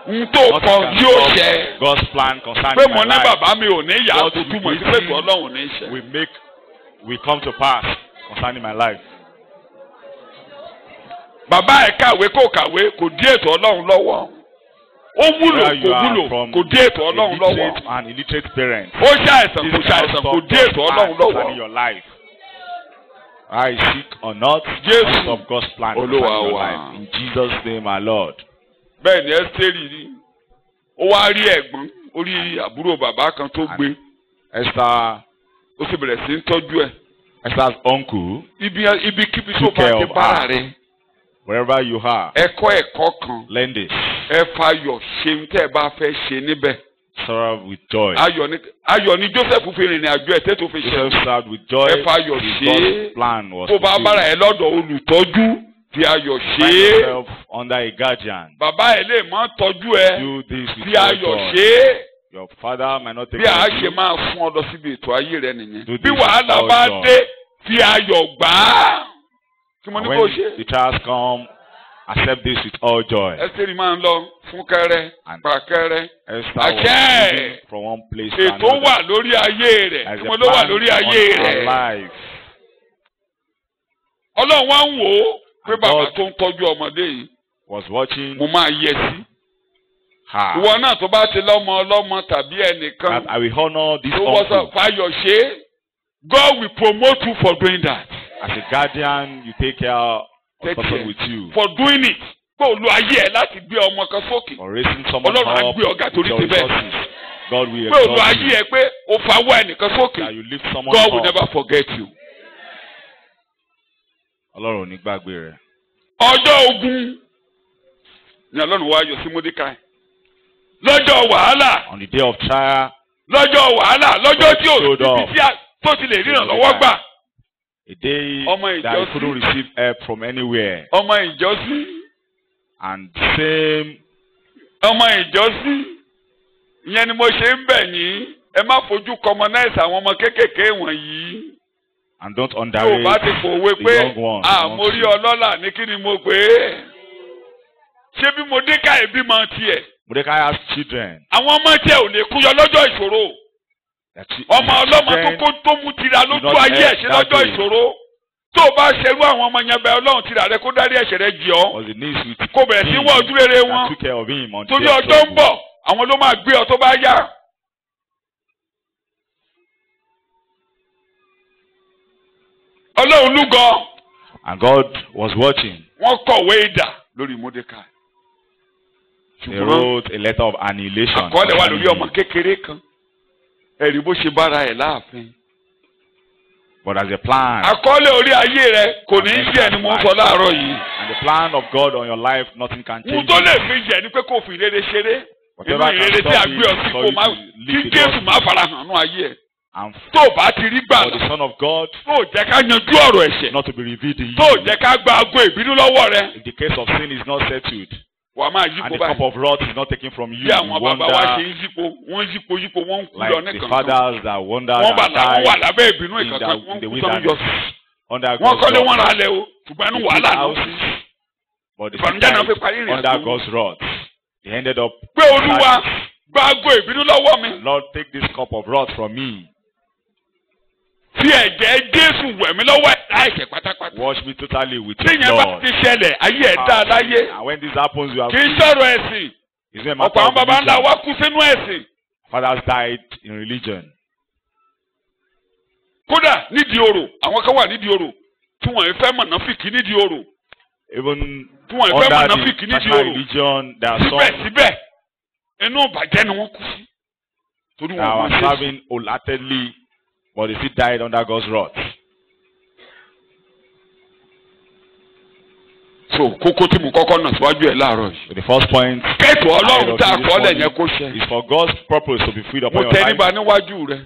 N tó Nothing kọ can yóò stop ṣẹ. God's plan concerning Pé my mo ní life. bàbá mi ò ní ìyá What kò we túmọ̀ sí do pé ètò Ọlọ́run ò ní ṣẹ. We come to pass concerning my life. Bàbá ẹ̀ kàwé kò kàwé kò dí ètò Ọlọ́run lọ́wọ́. Ó wúlò Where you kò are wúlò from kò dí ètò Ọlọ́run lọ́wọ́. illiterate and illiterate parents. Ó ṣàìsàn kò This ṣàìsàn cannot kò stop dí God's ètò plan Ọlọ́run concerning lọ́wọ́. your life. I sick or not, Jésù cannot stop God's plan concerning Olúwa your wa. life. In Jesus' name, our Lord. Bẹ́ẹ̀ ni Ẹ́sítérì rí. Ó wá rí ẹ̀gbọ́n orí àbúrò bàbá kan tó gbé. Esther, Ó sì bẹ̀rẹ̀ sí ń tọ́jú ẹ̀. Esther's uncle, Ibikíbi tó took bá care ti of bára her. rẹ̀. wherever you are, Ẹ̀kọ́ kan. learn this. Ẹ fayọ̀ ṣe ń tẹ́ ẹ bá fẹ́ ṣe níbẹ̀. Serve with joy. Ayọ̀ ni Joseph fi rìnrìn àjò ẹ̀ tẹ́ tó fi ṣe. Joseph served with joy. Ẹ fayọ̀ His ṣe. God's plan was Bó bá bára ẹ lọ́dọ̀ olùtọ́jú fi ayọ̀ ṣe. Find yourself under a guardian. Bàbá ẹ lè máa tọ́jú ẹ. Do this with Fi ayọ̀ joy. ṣe. Your father might not take Bí a care of ṣe you. máa fún ọ lọ síbi ètò ayé rẹ nìyẹn. Do Bí this wàhálà with bá joy. dé fi ayọ̀ gbà á. Kí mo ní And kó when ṣe. the trials come, accept this with all joy. Ẹ́sítérì máa ń lọ fún kẹrẹ pàkẹrẹ. Esther was Àṣẹ. moving from one place to Ètò wà another. lórí ayé rẹ̀. As Kí a mo ló wà plan lórí ayé on her rẹ̀. life. Ọlọ́run wá ń wò ó pé And bàbá God tó ń tọ́jú ọmọdé yìí Was watching mo máa yẹ sí. her. Ìwọ náà tó bá ti lọ́mọ tàbí ẹnìkan That I will honor this tó wọ́n sọ uncle. fayọ̀ ṣe. God will promote you for doing that. As a guardian, you take care of the Take person care. with you. For doing it. Pé olú ayé ẹ láti gbé ọmọ kan sókè. For raising someone Ọlọ́run á up gbé ọ̀gá with torí your ti bẹ́ẹ̀. resources. God will Pé olú exalt ayé you. ẹ pé o fawọ́ ẹnìkan sókè. That you lift someone God will up. never forget you. Ọlọ́run ò ní gbàgbé rẹ̀. Ọjọ́ ogun ni Ọlọ́run wá yọ sí Módékáì. Lọ́jọ́ wàhálà. On the day of trial, Lọ́jọ́ wàhálà. Lọ́jọ́ tí showed ò up. tí tó ti lè ríran lọ́wọ́ gbà. a day Ọmọ that he ìjọsìn. couldn't receive help from anywhere. Ọmọ ìjọsìn. And same, Ọmọ ìjọsìn. Ìyẹn ni mo ṣe ń bẹ̀ yín. Ẹ má fojú commonize àwọn ọmọ kéékèèké wọ̀nyí. and don't Tó o underrate bá ti fòwe the pé young ones. mo rí ọlọ́lá ní kí ni mo pè é. Ṣé bí Módékáì bímọ tiẹ̀? Mordecai has children. Àwọn ọmọ tiẹ̀ ò lè kúyọ lọ́jọ́ ìṣòro. ọmọ ọlọ́mọ tó mú tira lójú ayé ẹ̀ṣẹ̀ lọ́jọ́ ìṣòro tó bá ṣerú àwọn ọmọ yẹn bẹ Ọlọ́run tira rẹ kó dárí ẹ̀ṣẹ̀ rẹ jì ọ́ kó bẹ̀rẹ̀ sí wọ ojú rere wọn torí ọjọ́ ń bọ̀ àwọn ló máa gbé ọ tó bá yá. Ọlọ́run lúgọ. And God was watching. Wọ́n kọ̀wé idà lórí Mordecai. They wrote a letter of annihilation. Àkọọ́lẹ̀ wà lórí ọmọ kékeré kan. Ẹ̀rí bó ṣe bára ẹ̀ láàfin. But as a plan. Àkọọ́lẹ̀ orí ayé rẹ kò ní í yẹ̀ ni mo ń sọ láàárọ̀ yìí. And the plan of God on your life, nothing can change. Mo tó lè fi yẹ̀ ni pé kò fi ìrere ṣeré. Inú ìrere tí a gbé ọ sí kò má kí Jésù má farahàn nínú ayé ẹ̀. Tó bá ti rí gbà the Son of God, tó jẹ́ ká yanjú ọ̀rọ̀ ẹ̀ṣẹ̀, not to be revealed in you, tó jẹ́ ká gba ago ìbínú lọ́wọ́ rẹ. If the case of sin is not settled, wà máa yípo and the cup of wrath is not taken from you, bí àwọn bàbá wa ṣe ń yípo, wọ́n ń yípo wọ́n ń kú lọ like nìkan. the fathers that wonder wọ́n that wà lábẹ́ ìbínú ìkankan, wọ́n kú sọ́nù yọ. Under wọ́n kọ́lé God's wọn ra lẹ̀ o, ṣùgbọ́n inú wàhálà náà sí. But the under God's wrath, they ended up. Pé Olúwa gba ago ìbínú lọ́wọ́ mi. Lord, take this cup of wrath from me. Fi ẹ̀jẹ̀ Jésù wẹ̀ mí lọ́wọ́ àìṣẹ̀ pátápátá. Wash me totally with your blood. Tíyẹn bá ti ṣẹlẹ̀, ayé ẹ̀ dá láyé. And when this happens, you have. Kì í sọ̀rọ̀ ẹ̀sìn. Ọ̀pọ̀ àwọn baba ńlá wa kú sínú ẹ̀sìn. Fathers died in religion. Kódà nídìí orò, àwọn kan wà nídìí orò tí wọ́n fẹ́ mọ̀nàfíkì nídìí orò. Even under the personal religion, there are some. Síbẹ̀síbẹ̀, inú ìbàjẹ́ ni wọ́n kú sí. Torí wọn were serving wholeheartedly, but they still died under God's wrath. So kókó tí mo kọ́kọ́ nà síwájú ẹ̀ láàárọ̀ yìí. So the first point. Kẹ́tù Ọlọ́run tá a kọ́ lẹ̀ yẹn kó ṣe. Is for God's purpose to be freed upon your life. Mo tẹríba níwájú rẹ.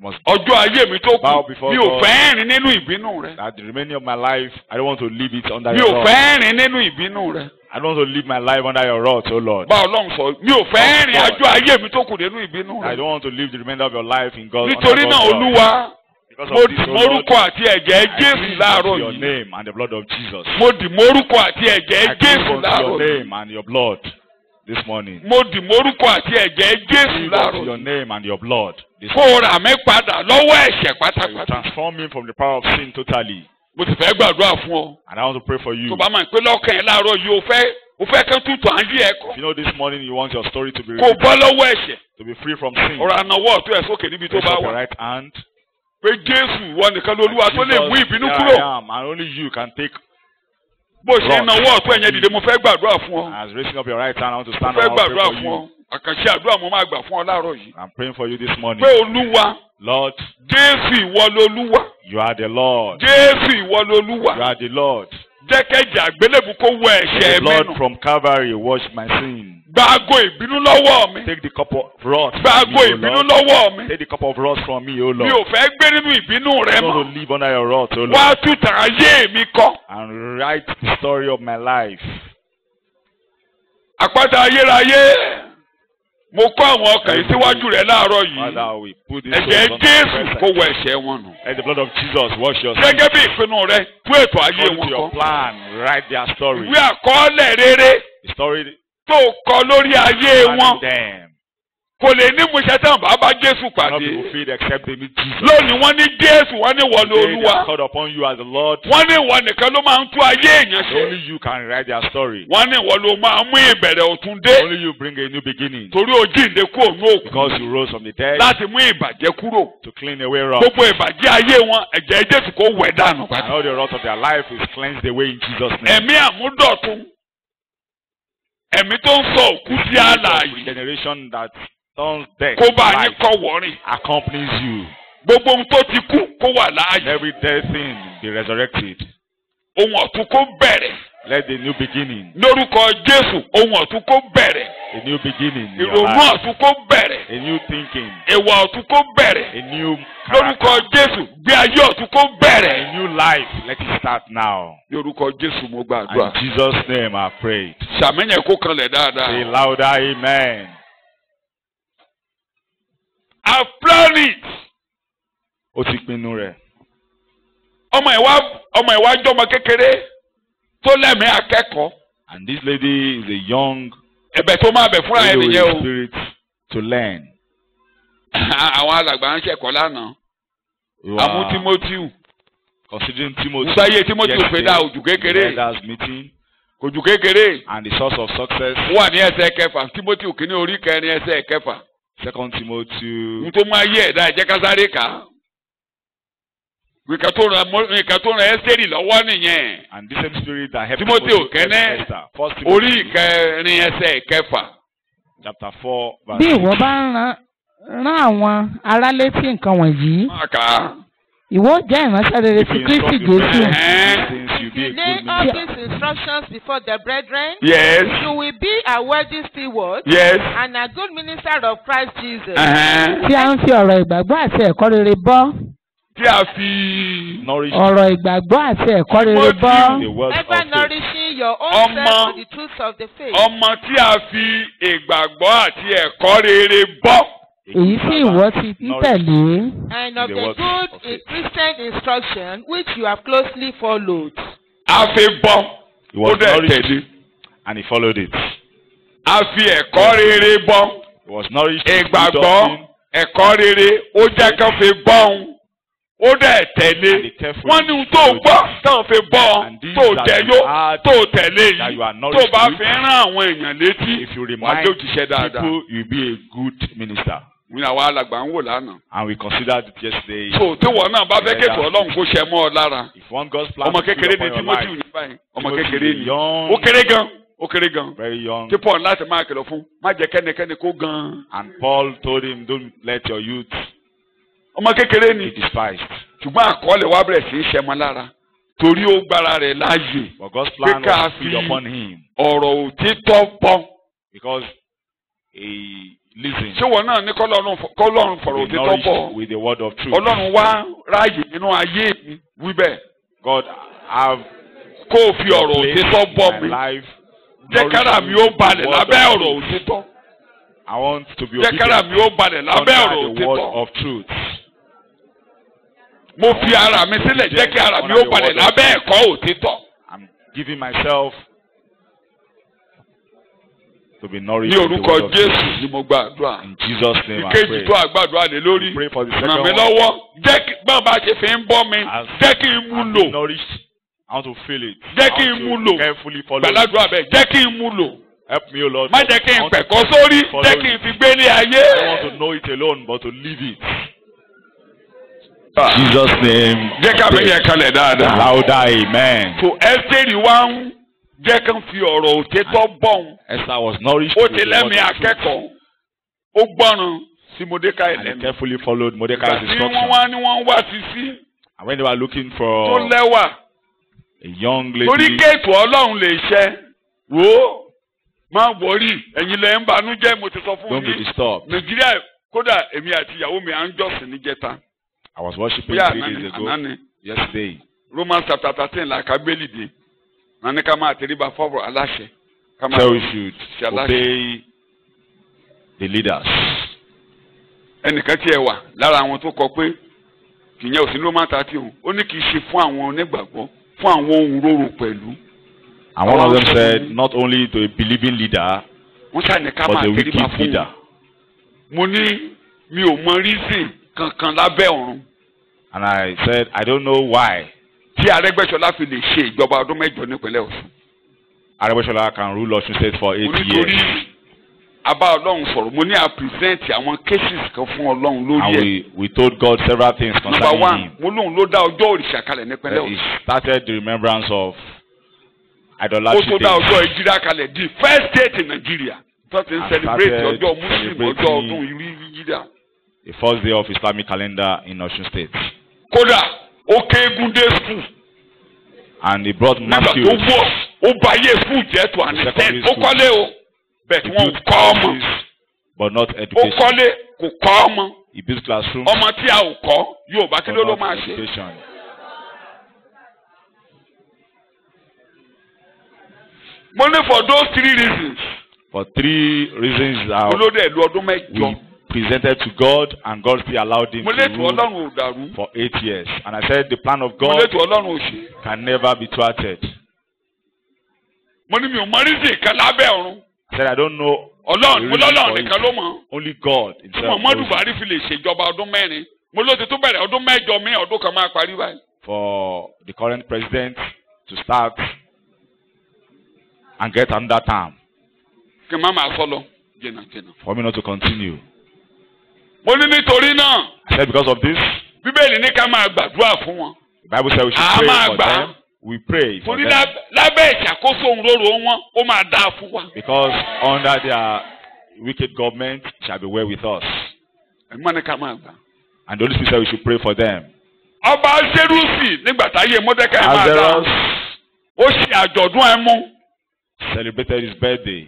Ọjọ́ ayé mi tó kù mi ò fẹ́ rìn nínú ìbínú rẹ. That the remaining of my life, I don't want to live it under your wrath. Mi ò fẹ́ rìn nínú ìbínú rẹ. I don't want to live my life under your wrath, oh Lord. Bá Ọlọ́run sọ, mi ò fẹ́ rìn ọjọ́ ayé mi tó kù nínú ìbínú rẹ. I don't want to live the remainder of your life in God's wrath. Nítorí náà Olúwa, mo dì mórúkọ àti ẹ̀jẹ̀ Jésù láàárọ̀ your yìí. name and the blood of Jesus. Mo dì mórúkọ àti ẹ̀jẹ̀ Jésù láàárọ̀ yìí. Your name and your blood this morning. Mo dì mórúkọ àti ẹ̀jẹ̀ Jésù láàárọ̀ yìí. Your name and your blood. Kó rà mí padà lọ́wọ́ ẹ̀ṣẹ̀ pátápátá. Transform me from the power of sin totally. Mo ti fẹ́ gbàdúrà fún ọ. And I want to pray for you. Tó bá máa ń pé lọ́kàn ẹ̀ láàárọ̀ yìí, o fẹ́ kán tútù àyè ẹ̀ kọ́. You know this morning you want your story to be kó bọ́ lọ́wọ́ ẹ̀ṣẹ̀. To be free from sin. Ọ̀rọ̀ ànáwọ́ ọ̀tún ẹ̀ sókè níbi tó bá wà. Raise up your right hand. Pé Jésù ìwọ nìkan lolúwa tó lè mú ìbínú kúrò. Here I am, and only you can take. Bó ṣe ń nawọ́ ọ̀tún ẹ̀yẹn dìde, mo fẹ́ gbàdúrà fún ọ. As raising up your right hand, I want to stand up and pray for you. Mo fẹ́ gbàdúrà fún ọ. Àkànṣe àdúrà mo máa gbà fún ọ láàárọ̀ yìí. I'm praying for you this morning. Pé Olúwa. Lord. Jésù ìwọ lolúwa. You are the Lord. Jésù ìwọ lolúwa. You are the Lord. Jẹ́ kẹ́jẹ́ àgbélébù kó wọ ẹ̀ṣẹ̀ mi nù. The blood from Calvary wash my sin. Gba ago ìbínú lọ́wọ́ mi. Take the cup of wrath. Gba ago ìbínú lọ́wọ́ mi. Take the cup of wrath from me, O Lord. Mi ò fẹ́ gbé nínú ìbínú rẹ mọ́. I want to live under your wrath, O Lord. Wá tútà ayé mi kọ́. And write the story of my life. Àpáta ayérayé. Mo kọ́ àwọn ọkàn yìí síwájú rẹ̀ láàárọ̀ yìí. Ẹ̀jẹ̀ Jésù kó wọ ẹ̀ṣẹ̀ wọn nù. Let the blood of Jesus wash your sins. Gẹ́gẹ́ bí ìpinnu rẹ, tú ètò ayé wọn kọ́. According to your plan, write their story. Ìwé àkọọ́lẹ̀ rere. The story tó kọ lórí ayé wọn. Kò lè ní ìmúṣẹ tán bàbá Jésù pàdé. Lónìí wọ́n ní Jésù, wọ́n ní ìwọ l'Olúwa. Wọ́n ní ìwọ nìkan ló máa ń tú ayé èèyàn ṣe. Only you can write their story. Wọ́n ní ìwọ ló máa mú ìbẹ̀rẹ̀ ọ̀tun dé. Only you bring a new beginning. Torí o jíǹde kúrò ní òkú. Because you rose from the dead. Láti mú ìbàjẹ́ kúrò. To clean away wrath. Gbogbo ìbàjẹ́ ayé wọn, ẹ̀jẹ̀ Jésù kó wẹ̀ dànù padà. And all the wrath of their life is cleansed away in Jesus' name. Ẹ̀mí àmúdọ̀tun. Ẹ̀mí tó ń sọ òkú sí àlàyé. Generation that turns death kó bá yín kọ́ wọ́rin. Accompanies you. Gbogbo ohun tó ti kú kó wà láàyè. Every dead thing be resurrected. Ohun ọ̀tun kó bẹ̀rẹ̀. Let the new beginning. Lórúkọ Jésù, ohun ọ̀tun kó bẹ̀rẹ̀. A new beginning. Ìrònú ọ̀tun kó bẹ̀rẹ̀. A new thinking. Ìwà ọ̀tun kó bẹ̀rẹ̀. A new character. Lórúkọ Jésù, gbé ayé ọ̀tun kó bẹ̀rẹ̀. A new life. Let it start now. Lórúkọ Jésù mo gbàdúrà. In Jesus' name I pray. Ṣàmìyàn kó kanlẹ̀ dáadáa. Say louder, amen. I plan it. Ó ti pinnu rẹ̀. Ọmọ ìwà jọmọ kékeré tó lẹ́mìí akẹ́kọ̀ọ́. And this lady is a young. Ẹ̀bẹ̀ tó máa bẹ̀ fúnra ẹ̀ nìyẹn o. Spirit to learn. àwọn alàgbà ń ṣẹ̀kọ́ lánàá. Àmú Timothy. Considering Timothy. Sáyé Timothy ò pé dá ojú kékeré. Meeting. Ojú kékeré. And the source of success. Wà ní ẹsẹ̀ kẹfà. Timothy ò kíní orí kẹrin ẹsẹ̀ kẹfà. 2 Timothy. N tó máa yé ẹ̀dá ẹ̀jẹ̀ kásáré kà. Nǹkan tó ràn Ẹ́sítérì lọ́wọ́ nìyẹn. And the same spirit that helped Timothy ò kẹ́nẹ́. Orí kẹrin ẹsẹ̀ kẹfà. Chapter 4 verse 8. Bí ìwọ bá rán àwọn ará létí nǹkan wọ̀nyí. Máa kà á. Ìwọ jẹ́ ìránṣẹ́ rere ti Kristi Jésù. If you lay all these instructions before the brethren, yes, you will be a worthy steward, yes, and a good minister of Christ Jesus. Tí a ń fi ọ̀rọ̀ ìgbàgbọ́ àti ẹ̀kọ́ rere bọ́. Tí a fi ọ̀rọ̀ ìgbàgbọ́ àti ẹ̀kọ́ rere bọ́. Ever nourishing your own self with the truths of the faith. Ọmọ tí a fi ìgbàgbọ́ àti ẹ̀kọ́ rere bọ́. Èyí tí ìwọ ti tẹ̀lé. And of the good Christian instruction which you have closely followed. A fi bọ́. Ó dẹ̀ tẹ̀lé. And he followed it. A fi ẹ̀kọ́ rere bọ́. He was nourished. Ìgbàgbọ́ ẹ̀kọ́ rere ó jẹ́ kán fi bọ́ òun. Ó dẹ̀ tẹ̀lé. Wọ́n ní tó gbọ́ tó fi bọ́ tó tẹ̀yó tó tẹ̀lé yìí tó bá fi rán àwọn èèyàn létí. Wàá dé òjíṣẹ́ dáadáa. People you be a good minister. Ní àwa alàgbà ń wò lánàá. And we considered it yesterday. So tí wọ́n náà bá fẹ́ kéètò Ọlọ́run kó ṣe mọ́ ọ lára. If one God's plan ọmọ kékeré ni Timothy ní báyìí. Ọmọ kékeré ni. Ó kéré gan. Ó kéré gan. Very young. Tí Paul láti máa kìlọ̀ fún. Má jẹ́ kẹ́nikẹ́ni kó gan. And Paul told him, don't let your youth ọmọ kékeré ni. be despised. Ṣùgbọ́n àkọọ́lẹ̀ wa bẹ̀rẹ̀ sí í ṣe mọ́ lára. Torí ó gbára rẹ̀ láàyè. But God's plan was feed upon him. Ọ̀rọ̀ òtítọ́ bọ́. Because he listened. Ṣé wọn náà ní kọ́lọ́run fọ̀rọ̀ òtítọ́ bọ̀? With the word of truth. Ọlọ́run wá ráàyè nínú ayé mi wí bẹ́ẹ̀. God have kó o fi ọ̀rọ̀ òtítọ́ bọ́ mi. Jẹ́ kára mi ó balẹ̀ lábẹ́ ọ̀rọ̀ òtítọ́. I want to be jẹ́ kára mi ó balẹ̀ lábẹ́ ọ̀rọ̀ under the word òtítọ́. of truth. Mo fi ara mi sílẹ̀ jẹ́ kí ara mi ó balẹ̀ lábẹ́ ẹ̀kọ́ òtítọ́. I'm giving myself to be nourished. Ní orúkọ Jésù ni mo gba àdúrà. In Jesus' name I pray. pray. Ìkejì tó àgbàdúrà lé lórí. Pray for the second ràn mí one. lọ́wọ́. Jẹ́ kí báwọn bá ṣe fi ń bọ́ mi. Jẹ́ kí n mú lò. Nourished. I want to feel it. Jẹ́ kí n mú lò. Carefully follow. Gbàládùá bẹ́ẹ̀ jẹ́ kí n mú lò. Help me, O Lord. Má jẹ́ kí n pẹ̀kọ́ sórí. Jẹ́ kí n fi gbé ní ayé. I don't want to know it alone, but to live it. Jesus' name. Jẹ́ ká mi yẹ kalẹ̀ dáadáa. Louder, amen. So Ẹ́sítérì wá ń jẹ́ kán fi ọ̀rọ̀ òtítọ́ bọ̀n. Esther was nourished. Ó ti lẹ́mìí akẹ́kọ̀ọ́. Ó gbọ́ràn sí Mordecai and he lẹ́nu. carefully followed Mordecai's instruction. Tí wọ́n wá ní wọ́n wá sí. And when they were looking Tó for lẹ́wà. a young lady. Torí géètù Ọlọ́run lè ṣẹ́. Wò má wọrí ẹ̀yin lẹ́ ń banújẹ́ mo ti sọ fún Don't be yín. disturbed. Nàìjíríà kódà èmi àti ìyàwó mi à ń jọ́sìn níjẹta. I was worshiping Bóyá 3 days ago. àná ni. Yesterday. Romans chapter 13 la ka bẹ́ẹ̀lì dé. Wọ́n ní ká máa tẹríba fọ́ọ̀rọ̀ aláṣẹ. So we should obey the leaders. Ẹnìkan tí ẹ wà lára àwọn tó kọ pé kìyẹn ò sí Romans 13 ó ní kì í ṣe fún àwọn onígbàgbọ́ fún àwọn ohun rorò pẹ̀lú. And one of them said not only to a believing leader, wọ́n ṣàní ká but máa a tẹríba wicked fún leader. un. Mo ní mi ò mọ reason kankan lábẹ́ ọ̀run. And I said, I don't know why Tí Arẹ́gbẹ́ṣọlá fi lè ṣe ìjọba ọdún mẹ́jọ nípínlẹ̀ Ọ̀ṣun. Arẹ́gbẹ́ṣọlá can rule Osun State for 8 Onítorí years. abá Ọlọ́run sọ̀rọ̀ mo ní à present àwọn cases kan fún Ọlọ́run lórí ẹ̀. And we told God several things Number concerning one, him. mo lóun ló dá ọjọ́ òrìṣà kalẹ̀ nípínlẹ̀ He Ọ̀ṣun. started the remembrance of Ó idolatry tó dá days. ọjọ́ ìjírá kalẹ̀ the first state in Nigeria tó ti ń And celebrate started ọjọ́ Muslim ọjọ́ celebrating ọdún ìjíríà. the first day of Islamic calendar in Osun State. Kódà ó kéégún dé school. And he brought Nígbà Matthew. tó wọ̀ ó bá yé school jẹ́ to an extent. Ó kọ́lé o bẹ́ẹ̀ tí wọ́n kọ́ ọmọ. But not Ó education. kọ́lé kò kọ́ ọmọ. He built classrooms. Ọmọ tí a ò kọ́ yóò bá kí But ló ló not máa ṣe. education. Mo ní for those 3 reasons. For 3 reasons Olóde ìlú ọdún mẹ́jọ. we presented to God, and God still allowed him Mo to létò rule Ọlọ́run ò dàrú. for 8 years. And I said the plan of Mo God létò Ọlọ́run ò ṣe. can never be thwarted. Mo ní mi ò mọ reason kan lábẹ́ ọ̀run. I said I don't know Ọlọ́run mo lọ́lọ́run nìkan ló mọ̀. Only God himself. Muhammadu Buhari fi lè ṣèjọba ọdún mẹ́rin. Mo ló ti tún bẹ̀rẹ̀ ọdún mẹ́jọ mi ọdún kan máa parí báyìí. For the current president to start and get another term. Kí n má máa sọ lọ jìnnà. For me not to continue. Mo ní nítorí náà. I said because of this. Bíbélì ní ká máa gbàdúrà fún wọn. The Bible says we should pray for them. We pray for them. Torí lábẹ́ ìṣàkóso òǹrorò wọn ó máa dáa fún wa. Because under their wicked government shall be well with us. Ẹ̀gbọ́n ní ká máa gbà. And the Holy Spirit said we should pray for them. Ọba Aṣẹ́rúsì nígbà táyé Mọ́dékáì máa dá. Ó ṣe àjọ̀dún ẹmu. Celebrated his birthday.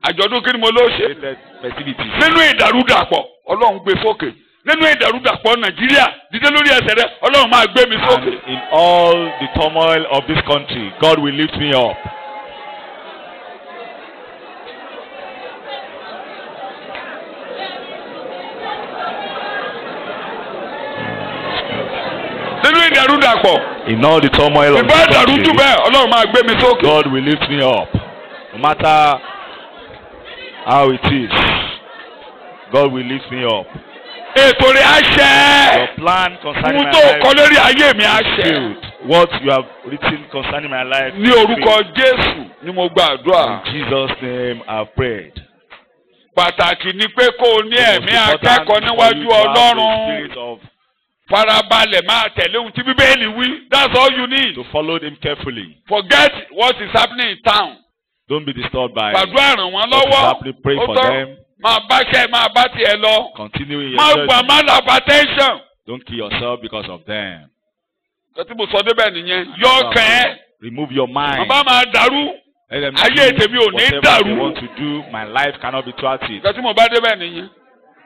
Àjọ̀dún kí ni mo ló ṣe? Festivities. Nínú ìdàrúdàpọ̀ Ọlọ́run gbé sókè. Nínú ìdàrúdàpọ̀ Nàìjíríà dídé lórí ẹsẹ̀ rẹ̀ Ọlọ́run máa gbé mi sókè. And in all the turmoil of this country, God will lift me up. Nínú ìdàrúdàpọ̀. In all the turmoil of this country, ìbá ìdàrúdù bẹ́ẹ̀ Ọlọ́run máa gbé mi sókè. God will lift me up. No matter how it is, God will lift me up. Ètò rẹ̀ á ṣẹ. Your plan concerning my life. Ohun tó kọ lórí ayé mi á ṣẹ. What you have written concerning my life. Ní orúkọ Jésù ni mo gbàdúrà. In Jesus' name I prayed. Pàtàkì ni pé kó o ní ẹ̀mí akẹ́kọ̀ọ́ níwájú Ọlọ́run. Farabalẹ̀ máa tẹ̀lé ohun tí Bíbélì wí. That's all you need. To follow him carefully. Forget what is happening in town. Don't be disturbed by gbàdúrà ràn wọ́n lọ́wọ́. Pray for them. Máa bá ṣe máa bá tiẹ̀ lọ. Continue in your journey. Má gbà má la hypertension. Don't kill yourself because of them. Kẹ́tí mo sọ débẹ̀ nìyẹn. Yọ kẹ́. Remove your mind. Bàbá máa dàrú. Ayé tèmi ò ní dàrú. Whatever you want to do, my life cannot be thwarted. Kẹ́tí mo bá débẹ̀ nìyẹn.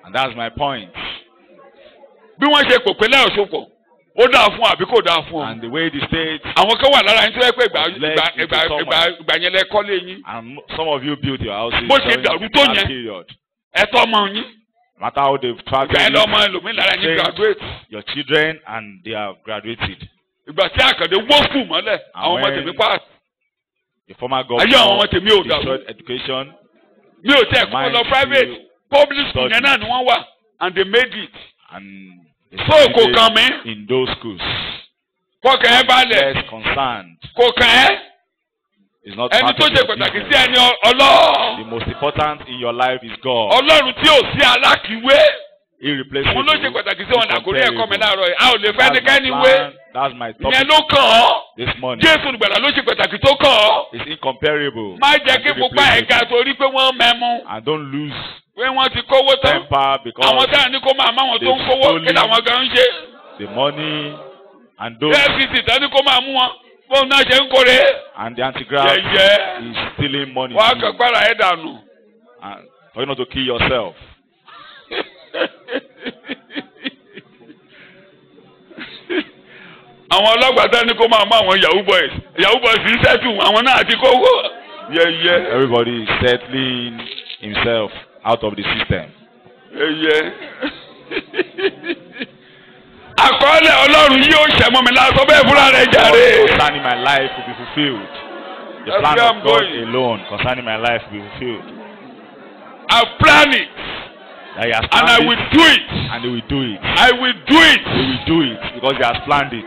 And that's my point. Bí wọ́n ṣe pò pé lẹ́yìn òṣòpọ̀, ó dáa fún àbí kò dáa fún ọ. And the way the state. Àwọn kan wà lára yín tó yẹ pé ìgbà yẹn lẹ kọ́lé yín. And some of you built your houses. Bó ṣe dàrú tó yẹn. Ẹ̀tọ́ ọmọ yín. No matter how they've traveled. Ìgbà yẹn lọ́mọ ẹlòmíì lára yín graduate. Your children and they have graduated. Ìgbà tí Àkàndé wó skul mọ́lẹ̀, àwọn ọmọ tèmi pass. The former governor. Ayé àwọn ọmọ tèmi ò dàrú. Destroyed education. Mi ò tẹ̀ kó lọ private. Public school yẹn náà ni wọ́n wà and they made it. And so kò kàn mí. In those schools. Kò kàn ẹ́ balẹ̀. Less concerned. Kò kàn ẹ́. Is not ẹni tó ṣe pàtàkì sí ẹni Ọlọ́run. The most important in your life is God. Ọlọ́run tí ò sí alákìíwé. Irreplaceable. Mo ló ṣe pàtàkì sí wọn àkórí ẹ̀kọ́ mi láàárọ̀ yìí. A ò lè fẹ́ ẹnikẹ́ni wé. That's my topic. Ìyẹn ló kàn ọ́. This morning. Jésù Olùgbàlà ló ṣe pàtàkì tó kàn ọ́. It's incomparable. Má jẹ́ kí pupa ẹ̀ka torí pé wọ́n mẹ́mú. And don't lose. Pé wọ́n ti kówó tán. Temper because. Àwọn táyà ní kó máa má wọn tó ń kówó kí làwọn gan ń ṣe. The money and those. FCC tán ní kó máa mú wọn. Bóun náà ṣe ń kórè. And the anti-graft is stealing money. Wàá kàn gbára ẹ̀ dànù. And for you not to kill yourself. Àwọn ọlọ́gbàtà ní kó máa mú àwọn Yahoo boys ń ṣẹ́tù àwọn náà ti kówó. Everybody is settling himself out of the system. Àkọọ́lẹ̀ Ọlọ́run yóò ṣẹ̀mọ́ mi lásán bẹ́ẹ̀ fúnra rẹ̀ jàre. Concerning my life will be fulfilled. The plan of God alone concerning my life will be fulfilled. I plan it. And I will do it. And they will do it. I will do it. They will do it because they have planned it.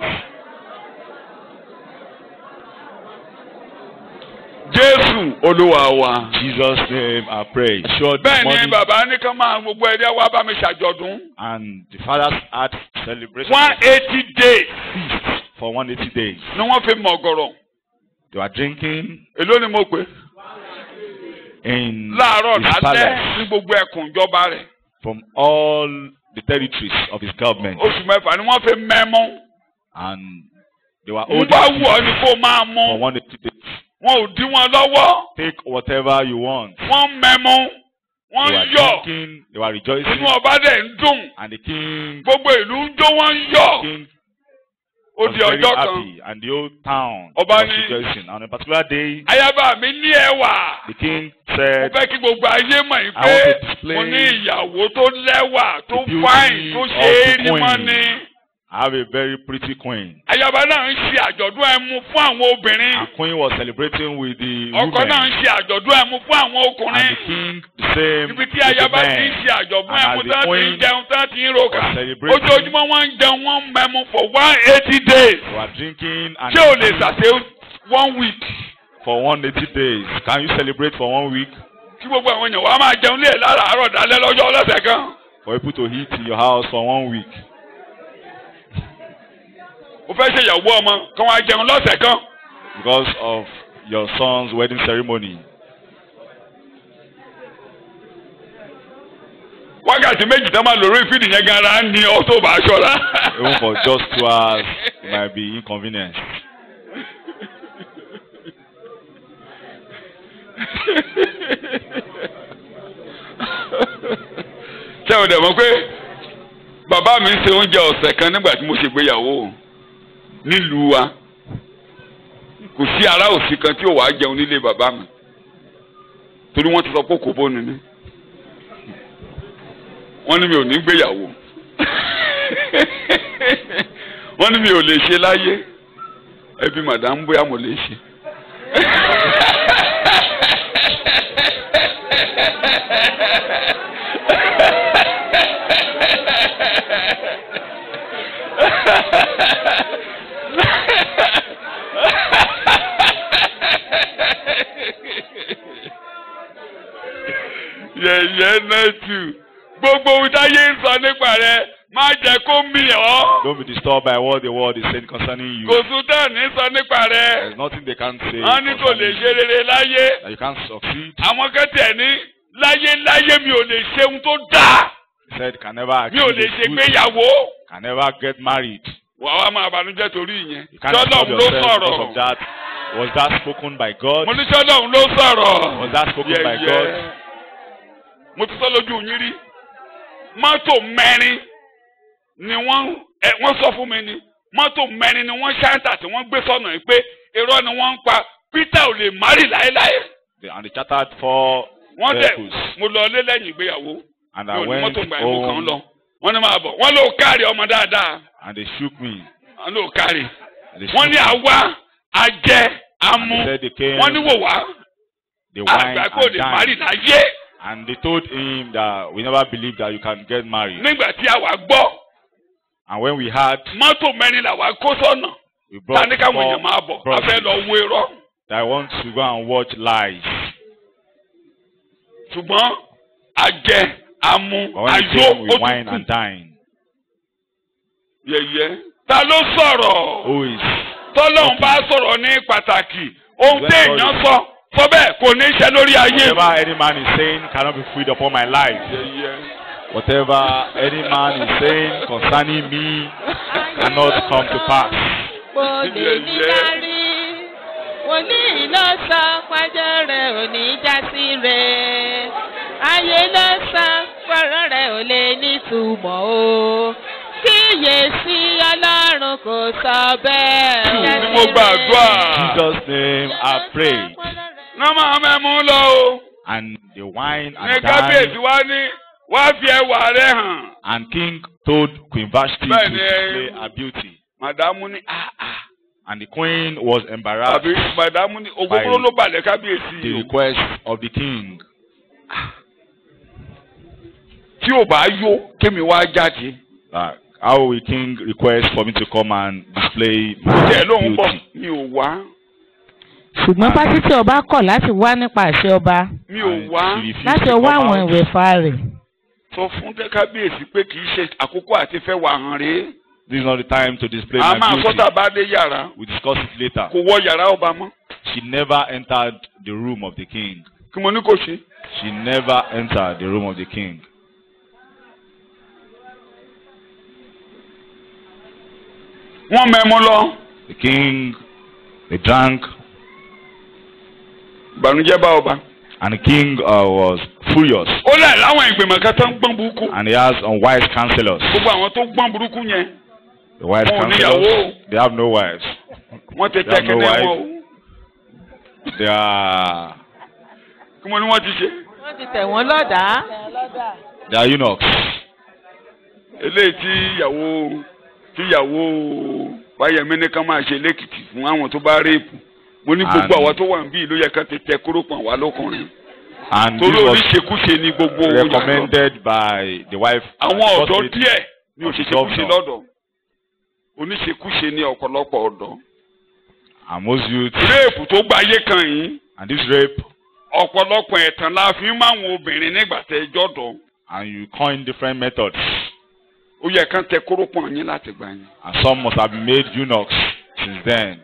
Jésù Olúwa wa. Jesus' name I pray. Bẹ́ẹ̀ ni bàbá ní ká máa gbogbo ẹ̀rí wá bá mi ṣàjọ̀dún. And the fathers had celebration. 180 days. Feast for 180 days. Ni wọ́n fi mọ̀ ọ̀gọ̀rọ̀. They were drinking. Èló ni mo pè. In láàárọ̀ his palace. lálẹ́ ní gbogbo ẹkùn ìjọba rẹ̀. From all the territories of his government. Oṣù mẹ́fà ni wọ́n fi mẹ́mú. And they were holding. Ń bá wù ọ́ ni kó máa mú. For 180 days. Wọn ò dí wọn lọ́wọ́. Take whatever you want. Wọ́n mẹ́mú. Wọ́n yọ̀. They were drinking. They were rejoicing. Inú ọba dẹ̀ ń dùn. And the king. Gbogbo ìlú ń jó wọ́n ń yọ̀. The king ó di ọjọ́ kan. Happy, and the whole town ọba was ní. rejoicing. On a particular day. Ayaba mi ní ẹwà. The king said. Mo fẹ́ kí gbogbo ayé mọ̀ yìí pé mo ní ìyàwó tó lẹ́wà tó fáìn tó ṣe é rí mọ́ ni. I have a very pretty queen. Ayaba náà ń ṣe àjọ̀dún ẹmu fún àwọn obìnrin. And queen was celebrating with the Ọkọ women. náà ń ṣe àjọ̀dún ẹmu fún àwọn ọkùnrin. And the king the same Ibi tí with the ayaba ti ń men. ṣe àjọ̀dún And ẹmu as the tán ti ń queen jẹun tán ti ń roka. was celebrating, Ojoojúmọ́ wọ́n ń jẹun wọ́n ń mẹ́mu for 180 days. we were drinking and Ṣé o lè ṣàṣe 1 week? for 180 days. Can you celebrate for 1 week? Kí gbogbo àwọn èèyàn wá máa jẹun lé láràárọ̀ dalẹ́ lọ́jọ́ ọlọ́sẹ̀ kan. For people to eat in your house for 1 week. O fẹ́ ṣe ìyàwó ọmọ kan wá jẹun lọ́sẹ̀ kan. Because of your son's wedding ceremony. Wákàtí méjì tán máa lórí fídì yẹn gan ara ní ọ tó bá ṣọ́ra. Even for just 2 hours, it might be inconvenient. Ṣé o dẹ̀ mọ̀ pé bàbá mi ń ṣe oúnjẹ ọ̀sẹ̀ kan nígbà tí mo ṣègbéyàwó nílùú wa? Kò sí ará òsì kan tí ò wá jẹun nílé bàbá mi torí wọ́n ti sọ pé kò bóni ní. Wọ́n ní mi ò ní gbéyàwó. Wọ́n ní mi ò lè ṣe láyé. Ẹbí màdàm bóyá mo lè ṣe. Yẹ̀yẹ́ náà tù. Gbogbo ìdáyé ń sọ nípa rẹ̀ má jẹ́ kó mì ọ́. Don't be disturbed by what the world is saying concerning you. Kò tún tẹ̀ ní sọ nípa rẹ̀. There's nothing they can't say. Wọ́n ní kò lè ṣe rere láyé. That you can't succeed. Àwọn kẹ́tẹ̀ ní láyé mi ò lè ṣe ohun tó dáa. He said can never Mi ò lè ṣe gbéyàwó. can never get married. Wà wá máa bànújẹ́ torí ìyẹn. You can't stop Ṣọ́lọ́run ló yourself because of sọ̀rọ̀. that. Was that spoken by God? Mo ní ṣọ́lọ́run ló sọ̀rọ̀. Was that spoken by God? Mo ti sọ lójú yín rí. Mọ́tò mẹ́rin ni wọ́n sọ fún mi ni. Mọ́tò mẹ́rin ni wọ́n ṣáńtà tí wọ́n gbé sọ́nà yìí pé irọ́ ni wọ́n ń pa. Peter ò lè márì láéláé. And they chartered 4 vehicles. Mo lọ lé lẹ́yìn ìgbéyàwó. And I went home. Wọ́n ní máa bọ̀. Wọ́n ló kárí ọmọ dáadáa. And they shook me. Wọ́n ló kárí. Wọ́n ní àwa ajẹ́ amú. Wọ́n ní wò wá. They wine àgbà kò lè márì láyé. And they told him that we never believed that you can get married. Nígbà tí àwa gbọ́. And when we had. Mọ́tò mẹ́rin làwa kó sọ́nà. We brought 4 a fẹ́ lọ wo irọ́. That I want to go and watch live. Ṣùgbọ́n ajẹ́ amú ayọ̀ we wine and dine. Yẹ̀yẹ́. Ta ló sọ̀rọ̀? Who is? Tọ́lọ́run bá sọ̀rọ̀ ní pàtàkì. Ohun tí èèyàn sọ bẹ́ẹ̀ kò ní ṣe lórí ayé. Whatever any man is saying cannot be freed upon my life. Whatever any man is saying concerning me cannot come to pass. Mo lè ní lárí, wòlíì ló sọ pàjọ́ rẹ̀ ò ní já sí rẹ̀. Ayé ló sọ fọ̀rọ̀ rẹ̀ ò lè nítumọ̀ o. Kíyèsí Ọlọ́run kò sọ bẹ́ẹ̀. Ni mo gbàdúrà. In Jesus' name I prayed. Wọ́n máa mẹ́mú lọ o. And the wine and ní kábíyèsí wá ní wá fi ẹwà rẹ̀ hàn. And King told Queen Vashti to display her beauty. Màdámù ní And the queen was embarrassed. Àbí màdámù ní ògógóró ló balẹ̀ kábíyèsí. The request of the king. Tí ò bá yó kémi wá jáde. How will king request for me to come and display my beauty? Mi ò wá. Ṣùgbọ́n pásítì ọba kọ̀ láti wá nípa àṣẹ ọba. Mi ò wá. Láti ọwọ́ àwọn ìwẹ̀fà rẹ̀. Sọ fún kábíyèsí pé kì í ṣe àkókò àti fẹ́ wà hàn rèé. This is not the time to display my beauty. A máa sọ́tà bá dé yàrá. We discuss it later. Kò wọ yàrá ọba mọ́. She never entered the room of the king. Kí mo ní kò ṣe? She never entered the room of the king. Wọ́n mẹ́mú lọ. The king, they drank. Ìbànújẹ́ bá ọba. And the king was furious. Ó lẹ̀ láwọn ìgbìmọ̀ kan tó ń gbọ́n burúkú. And he has unwise counselors. Gbogbo àwọn tó gbọ́n burúkú yẹn. The wise counselors, they have no wives. Wọ́n ti tẹ́kẹ̀ ní wọn o. They are. Kí mo ní wọ́n ti ṣe? Wọ́n ti tẹ̀ wọ́n lọ́dàá. They are eunuchs. Eléyìí tí tíyàwó Fáyẹmí ní ká máa ṣe lẹ́kìtì fún àwọn tó bá réèpù mo ní gbogbo àwọn tó wà níbí ló yẹ ká ti tẹ kóró pọ̀n wá lọ́kùnrin. And this torí was oníṣekúṣe ni gbogbo recommended by the wife. àwọn ọ̀dọ́ díẹ̀ ni òṣèṣekúṣe lọ́dọ̀ oníṣekúṣe ni ọ̀pọ̀lọpọ̀ ọ̀dọ́. And most youths. réèpù tó gbáyé kan yìí. And this rape. ọ̀pọ̀lọpọ̀ ẹ̀tàn la fi máa ń wo obìnrin nígbà tẹ́ ẹjọ́ dọ̀. And you coin different methods. ó yẹ kán tẹ kóró pọ̀n yín láti gbà yín. And some must have been made eunuchs since then.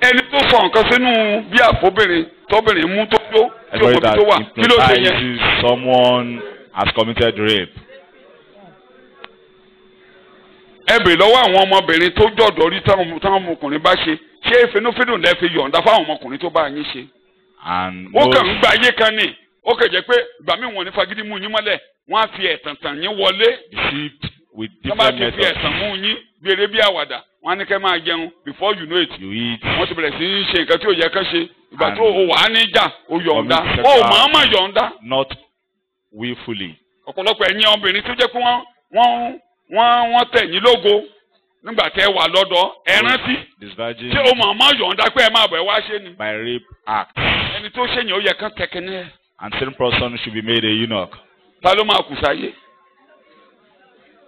ẹni tó sọ nǹkan sínú bí àfọ́bìnrin tọ́bìnrin mú tó tó tí ó kò tó wà kí ló ṣe yẹn. Someone has committed rape. ẹ bèrè lọ́wọ́ àwọn ọmọbìnrin tó jọ̀dọ̀ rí táwọn ọmọkùnrin bá ṣe ṣé fínúfíndùn lẹ́ fi yọ̀ǹda fáwọn ọmọkùnrin tó bá yín ṣe. ó kàn ń gba ayé kan ní ó kàn jẹ́ pé ìgbà míì wọ́n ní fagídí mú yín mọ́lẹ̀ wọ́n á fi ẹ̀tàn tàn yín wọlé. With different methods. wọ́n bá ti fi ẹ̀tàn mú yín gbére bí àwàdà wọ́n á ní kẹ́ máa jẹun before you know it. You eat. wọ́n ti bẹ̀rẹ̀ sí í ṣe nǹkan tí ò yẹ kán ṣe ìgbà tó o wà á ní jà o yọ̀ǹda o màmá yọ̀ǹda. Not willfully. ọ̀pọ̀lọpọ̀ ẹ̀yin obìnrin tó jẹ́ pé wọ́n tẹ̀ yín lógo nígbà tẹ́ wà lọ́dọ̀ ẹ rántí ṣé o màmá yọ̀ǹda pé ẹ máa bẹ̀ wá ṣe ni. By rape act. ẹni tó ṣe yẹn ó yẹ kán tẹ̀kẹ́ ní ẹ. And certain person should be made a eunuch. ta ló máa kù sáyé.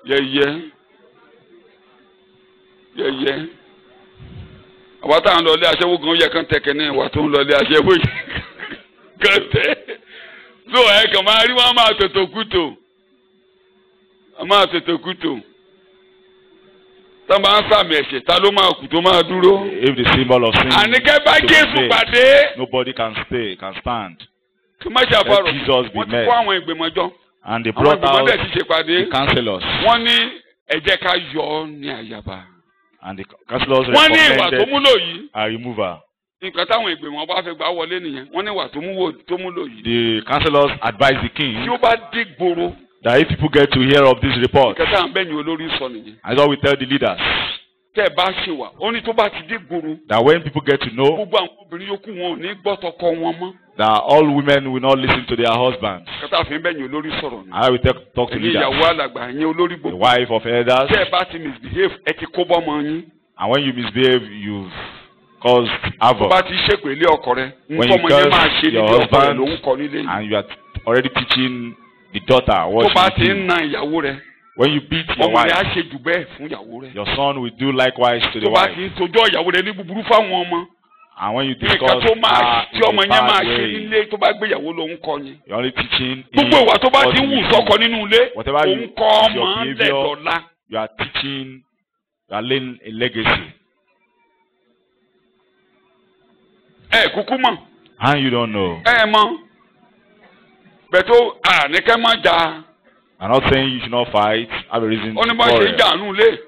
yẹyẹ àwa táwọn ń lọ ilé aṣẹ́wó gan yẹ kán tẹ̀kẹ́ ní ìwà tó ń lọ ilé aṣẹ́wó yìí kán tẹ́ ló ẹ̀ kàn máa rí wọn máa tètè kútó tá máa ń sàmì ẹ̀ṣẹ̀ ta ló máa kù tó máa dúró. If the symbol of sin. àníkẹ́ bá Jésù pàdé. Nobody can stay, can stand. kí má ṣe àfàrò Jesus be wọ́n ti met. kó àwọn ìgbìmọ̀ jọ. And they brought out the councillors. wọ́n ní ẹ jẹ́ ká yọ ọ́ ní àyàbá. And the councillors wọ́n ní ìwà tó múlò yìí. A remover. nǹkan táwọn ìgbìmọ̀ bá fẹ́ gbà wọlé nìyẹn wọ́n ní ìwà tó múlò yìí. The councillors advised the king. tí ó bá dé gbòòrò. That if people get to hear of this report. nǹkan táwọn bẹ́ẹ̀ ni olórí sọ nìyẹn. That's what we tell the leaders. tẹ́ ẹ bá ṣe wà ó ní tó bá ti dé gbòòrò. That when people get to know. gbogbo àwọn obìnrin yòókù wọn ò ní gbọ́ tọkọ wọn mọ́. That all women will not listen to their husbands. kátà fi bẹ́ẹ̀ ni olórí sọ̀rọ̀ ni. I will talk to leaders. ẹ̀yin ìyàwó alàgbà ẹ̀yin olórí gbogbo. The wife of elders. tẹ́ ẹ bá ti misbehave ẹ ti kó bọ́mọ yín. And when you misbehave, you've caused havoc. tó bá ti ṣépè ilé ọkọ rẹ. When you curse your husband and and you are already teaching the daughter what tó bá ti ń na ìyàwó rẹ. when you beat your ọmọ wife, rẹ á ṣe jù bẹ́ẹ̀ fún ìyàwó rẹ. your son will do likewise to the tó bá wife. ti ń tojọ́ ìyàwó rẹ ní búburú fáwọn ọmọ. And when you nǹkan discuss tó máa tí ọmọ yẹn máa bad ṣe way, nílé tó bá gbéyàwó lòun kọ́ yẹn. you're only teaching. gbogbo ìwà tó bá ti ń wù sọ́kọ nínú ilé Whatever òun kọ́ is your ọmọ behavior, lẹ́dọ̀ọ́lá. you are teaching, you are laying a legacy. ẹ kúkú mọ̀. And you don't know. ẹ mọ̀ bẹ̀tọ̀ àníkẹ́ má jà. I'm not saying you should not fight. Have a reason ó ní to bá ṣe quarrel. jà nù lé.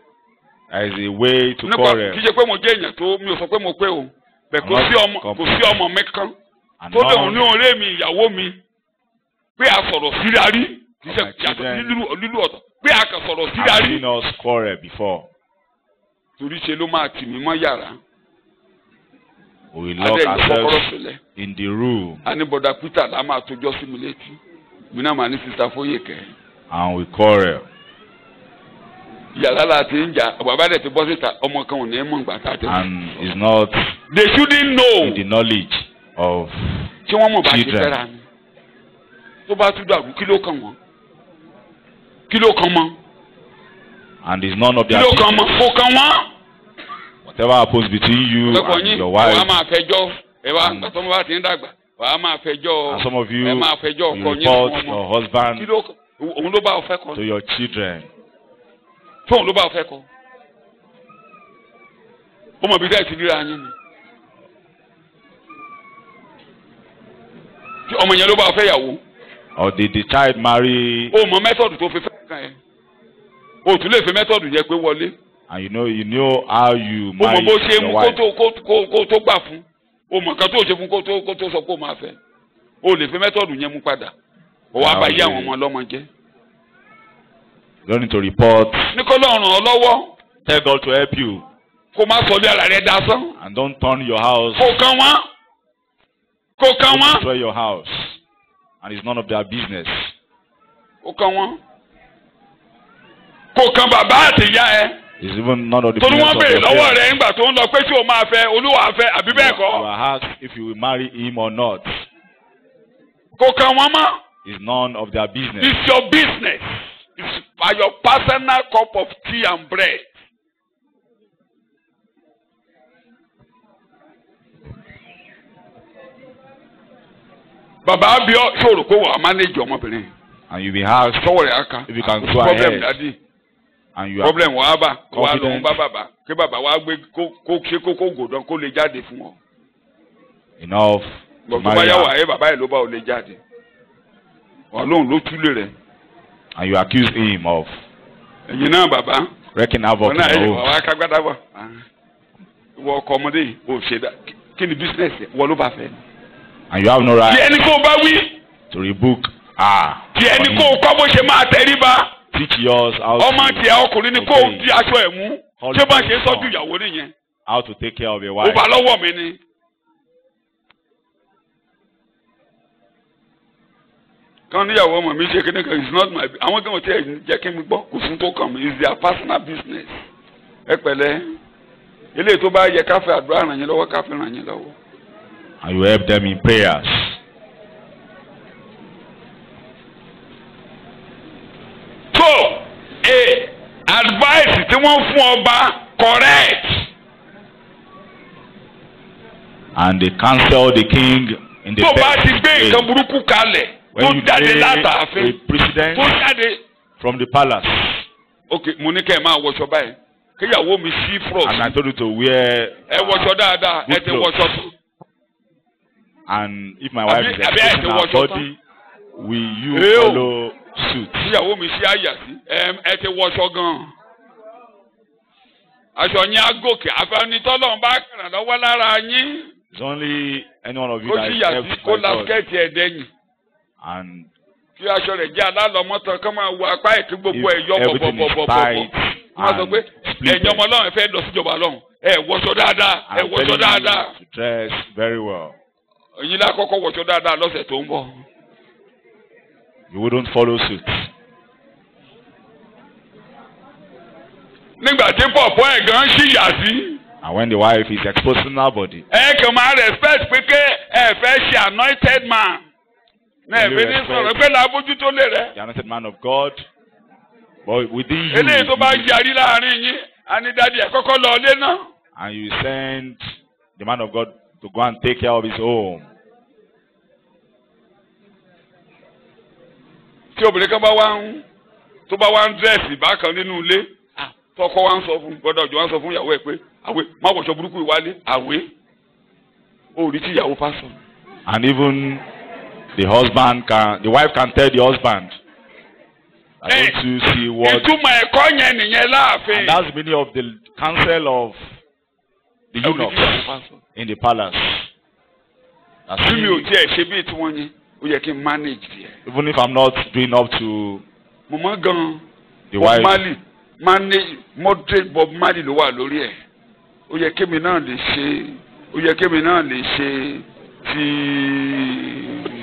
There is a way to nípa quarrel. kì í ṣe pé mo jẹ́ èèyàn tó mi ò sọ pé mo pé o bẹ̀ kò sí ọmọ mi kan And tó lè now, ní ọ̀rẹ́ mi ìyàwó mi pé a sọ̀rọ̀ síra rí kì í ṣe my children, lílù ọ̀tọ̀ pé a kàn sọ̀rọ̀ síra I've rí seen us quarrel before. torí ṣe ló máa tì mí mọ́ yàrá We lock adé ìlú kọ́kọ́rọ́ ourselves sílẹ̀ in the room a ní bọ̀dà Peter là máa tójọ́ sí mi létí mi náà máa ní sista Fóyèkẹ́ and we quarrel. yàrá la ti ń jà bàbá rẹ̀ ti bọ́ síta ọmọ kan ò ní mọ̀ nígbà tá a ti. And it's not they shouldn't know. in the knowledge of tí wọ́n mọ̀ bá ti children. fẹ́ra ni tó bá tún dàrú kí ló kàn wọ́n kí ló kàn mọ́ and it's none of kí their ló kàn mọ́ business. kó kàn wọ́n. Whatever happens between you ọ̀pọ̀lọpọ̀ and yín your wàá wife, máa fẹjọ́ ẹ wá àtọ́mọ́ bá ti ń dàgbà wàá máa fẹjọ́ and some of you, ẹ máa fẹjọ́ you ọkọ yín report fún ọmọ your kí husband ló òun ló bá ọ fẹ́ kọ́ to your children. tóun ló bá ọ fẹ́ kọ́ ó mọ̀ bí dáì ti ríra yín ni tí ọmọ yẹn ló bá ọ fẹ́ yàwó Or did the child marry ó mọ mẹ́tọ̀dù tó fi fẹ́ kàn yẹn o tún lè fi mẹ́tọ̀dù yẹn pé wọlé. and you know how you o mọ marry bó ṣe your mú wife. kó tó gbà fún o mọ kan tó ṣe fún kó tó sọ pé o máa fẹ́ o lè fi mẹ́tọ̀dù yẹn mú padà o wá bá yé àwọn ọmọ ọlọ́mọ jẹ́. You don't need to report. ní kó lọ́ọ́ ràn ọ́ lọ́wọ́ Tell God to help you kó má sọ bí ara rẹ dasán and don't turn your house. kó kàn wọ́n kó kàn Don't wọ́n destroy your house, and it's none of their business. ó kàn wọ́n. Kò kan bàbá àti ìyá ẹ. It's even none of the Torí parents wọ́n of béèrè your lọ́wọ́ parents. rẹ̀ nígbà tó ń lọ pé tí o máa fẹ́ Olúwa fẹ́ àbí bẹ́ẹ̀ You kọ́. are asked if you will marry him or not. Kò kan wọ́n mọ́. It's none of their business. It's your business. It's by your personal cup of tea and bread. Bàbá bí ọ ṣòro kó wà manage ọmọbìnrin. And you'll be asked Sọ́wọ́ rẹ̀ á ká. if you can go Problem ahead dadi. and you are Problem wà á bà. Kó wá lóun confident. bá bàbá. Kí bàbá wá gbé kó ṣe kókó gòdán kó lè jáde fún ọ. enough to Bọ̀ tó bá marry yà wà her, ẹ́ bàbá yìí ló bá ò lè jáde. Wà lóun ló túlé rẹ̀. and you accuse him of Ẹ̀yin náà bàbá. wreaking havoc Wọ́n in náà your ẹ̀yìn home. wà á kágbádá wà. Ìwọ ọkọ ọmọdé yìí ò ṣe dá. Kí ni bísíǹnẹ̀sì wọ́n ló bá fẹ́? And you have no Tí right ẹni kó bá wí. to rebuke her. Tí ẹni kó kọ́ bó ṣe máa tẹríba. Teach yours how Ọmọ to, tiẹ̀ ọkùnrin ni kó di aṣọ ẹ̀ mú. Ṣé bá ṣe sọ́jú ìyàwó nìyẹn? how to take care of your Ó wife. bá lọ́wọ́ mi ni. Kan níyàwó ọmọ mi ṣe kíní kan is not my àwọn kan tí ẹ jẹ́ kí n gbọ́ kò fún tó kàn mí is their personal business. Ẹ pẹ̀lẹ́ eléyìí tó bá yẹ ká fẹ́ àdúrà ràn yín lọ́wọ́ ká fi ràn yín lọ́wọ́. And you help them in prayers. So advice tí wọ́n fún ọba correct. And they counsel the king in the Tó bá best ti gbé way. nǹkan burúkú kalẹ̀ tó When you jáde lay látàáfin a precedent tó jáde. from the palace, Ok mo ní kẹ́ ẹ máa wọṣọ báyìí kíyàwó mi sí frost. and I told you to wear, Ẹ wọṣọ dáadáa ẹ ti wọṣọ tó. and if my wife is Àbí ẹ ti exposing her wọṣọ body, will you Ew. follow suit? Kíyàwó mi sí àyà sí ẹ ti wọṣọ gan-an. Aṣọ yín á gòkè àfẹnitọ́lọ́run bá kàràn lọ́wọ́ lára yín. It's only any one of you Kó that sí is yà sí helped kó by la God. skẹ́ẹ̀tì ẹ̀ dẹ́yìn. And Kí aṣọ rẹ̀ jẹ́ alálọ́mọ́tàn kán máa wo apá ẹ̀ kí gbogbo ẹ̀ yọ everything is bọ̀bọ̀bọ̀bọ̀. tight Wọ́n sọ pé and split. ẹ̀yin ọmọ Ọlọ́run fẹ́ lọ síjọba Ọlọ́run ẹ wọṣọ dáadáa ẹ I'm wọṣọ telling dáadáa. you to dress very well. Ẹ̀yin lákọ́kọ́ wọṣọ dáadáa lọ́sẹ̀ tó ń bọ̀. You wouldn't follow suit. Nígbà tí pọ̀pọ̀ ẹ̀ gan ṣì yà sí. And when the wife is exposing her body, Ẹ kàn máa respect pé ké ẹ fẹ́ ṣe anointed man. Náà You ẹ̀mí ní respect. sọ̀rọ̀ pé làbójútó lè rẹ̀. the anointed man of God, but within you, Eléyìí tó bá yarí láàrin yín, ànídàdí ẹ̀ kọ́kọ́ lọ ilé náà. and you send the man of God to go and take care of his home. Tí obìnrin kan bá wá ń dírẹ́sì bákan nínú ilé, tọkọ wa ń sọ fún gbọ́dọ̀ jọ wá ń sọ fún ìyàwó ẹ̀ pé àwẹ̀ má wọṣọ burúkú ìwálé àwẹ̀ ó rí tí ìyàwó pásọ. And even the wife can tell the husband, I want to see what. Ìtumọ̀ ẹ̀kọ́ yẹn nìyẹn láàfin. And that's the meaning of the counsel of the eunuch in the palace. That Bí mi ò see, tiẹ̀ ṣe bí tiwọn yẹn, ó yẹ kí n manage díẹ̀. even if I'm not doing up to Mo mọ̀ gan-an. the Bob wife, Marley manage moderate Bob Marley ló wà lórí ẹ̀. Ó yẹ kémi náà lè ṣe ti.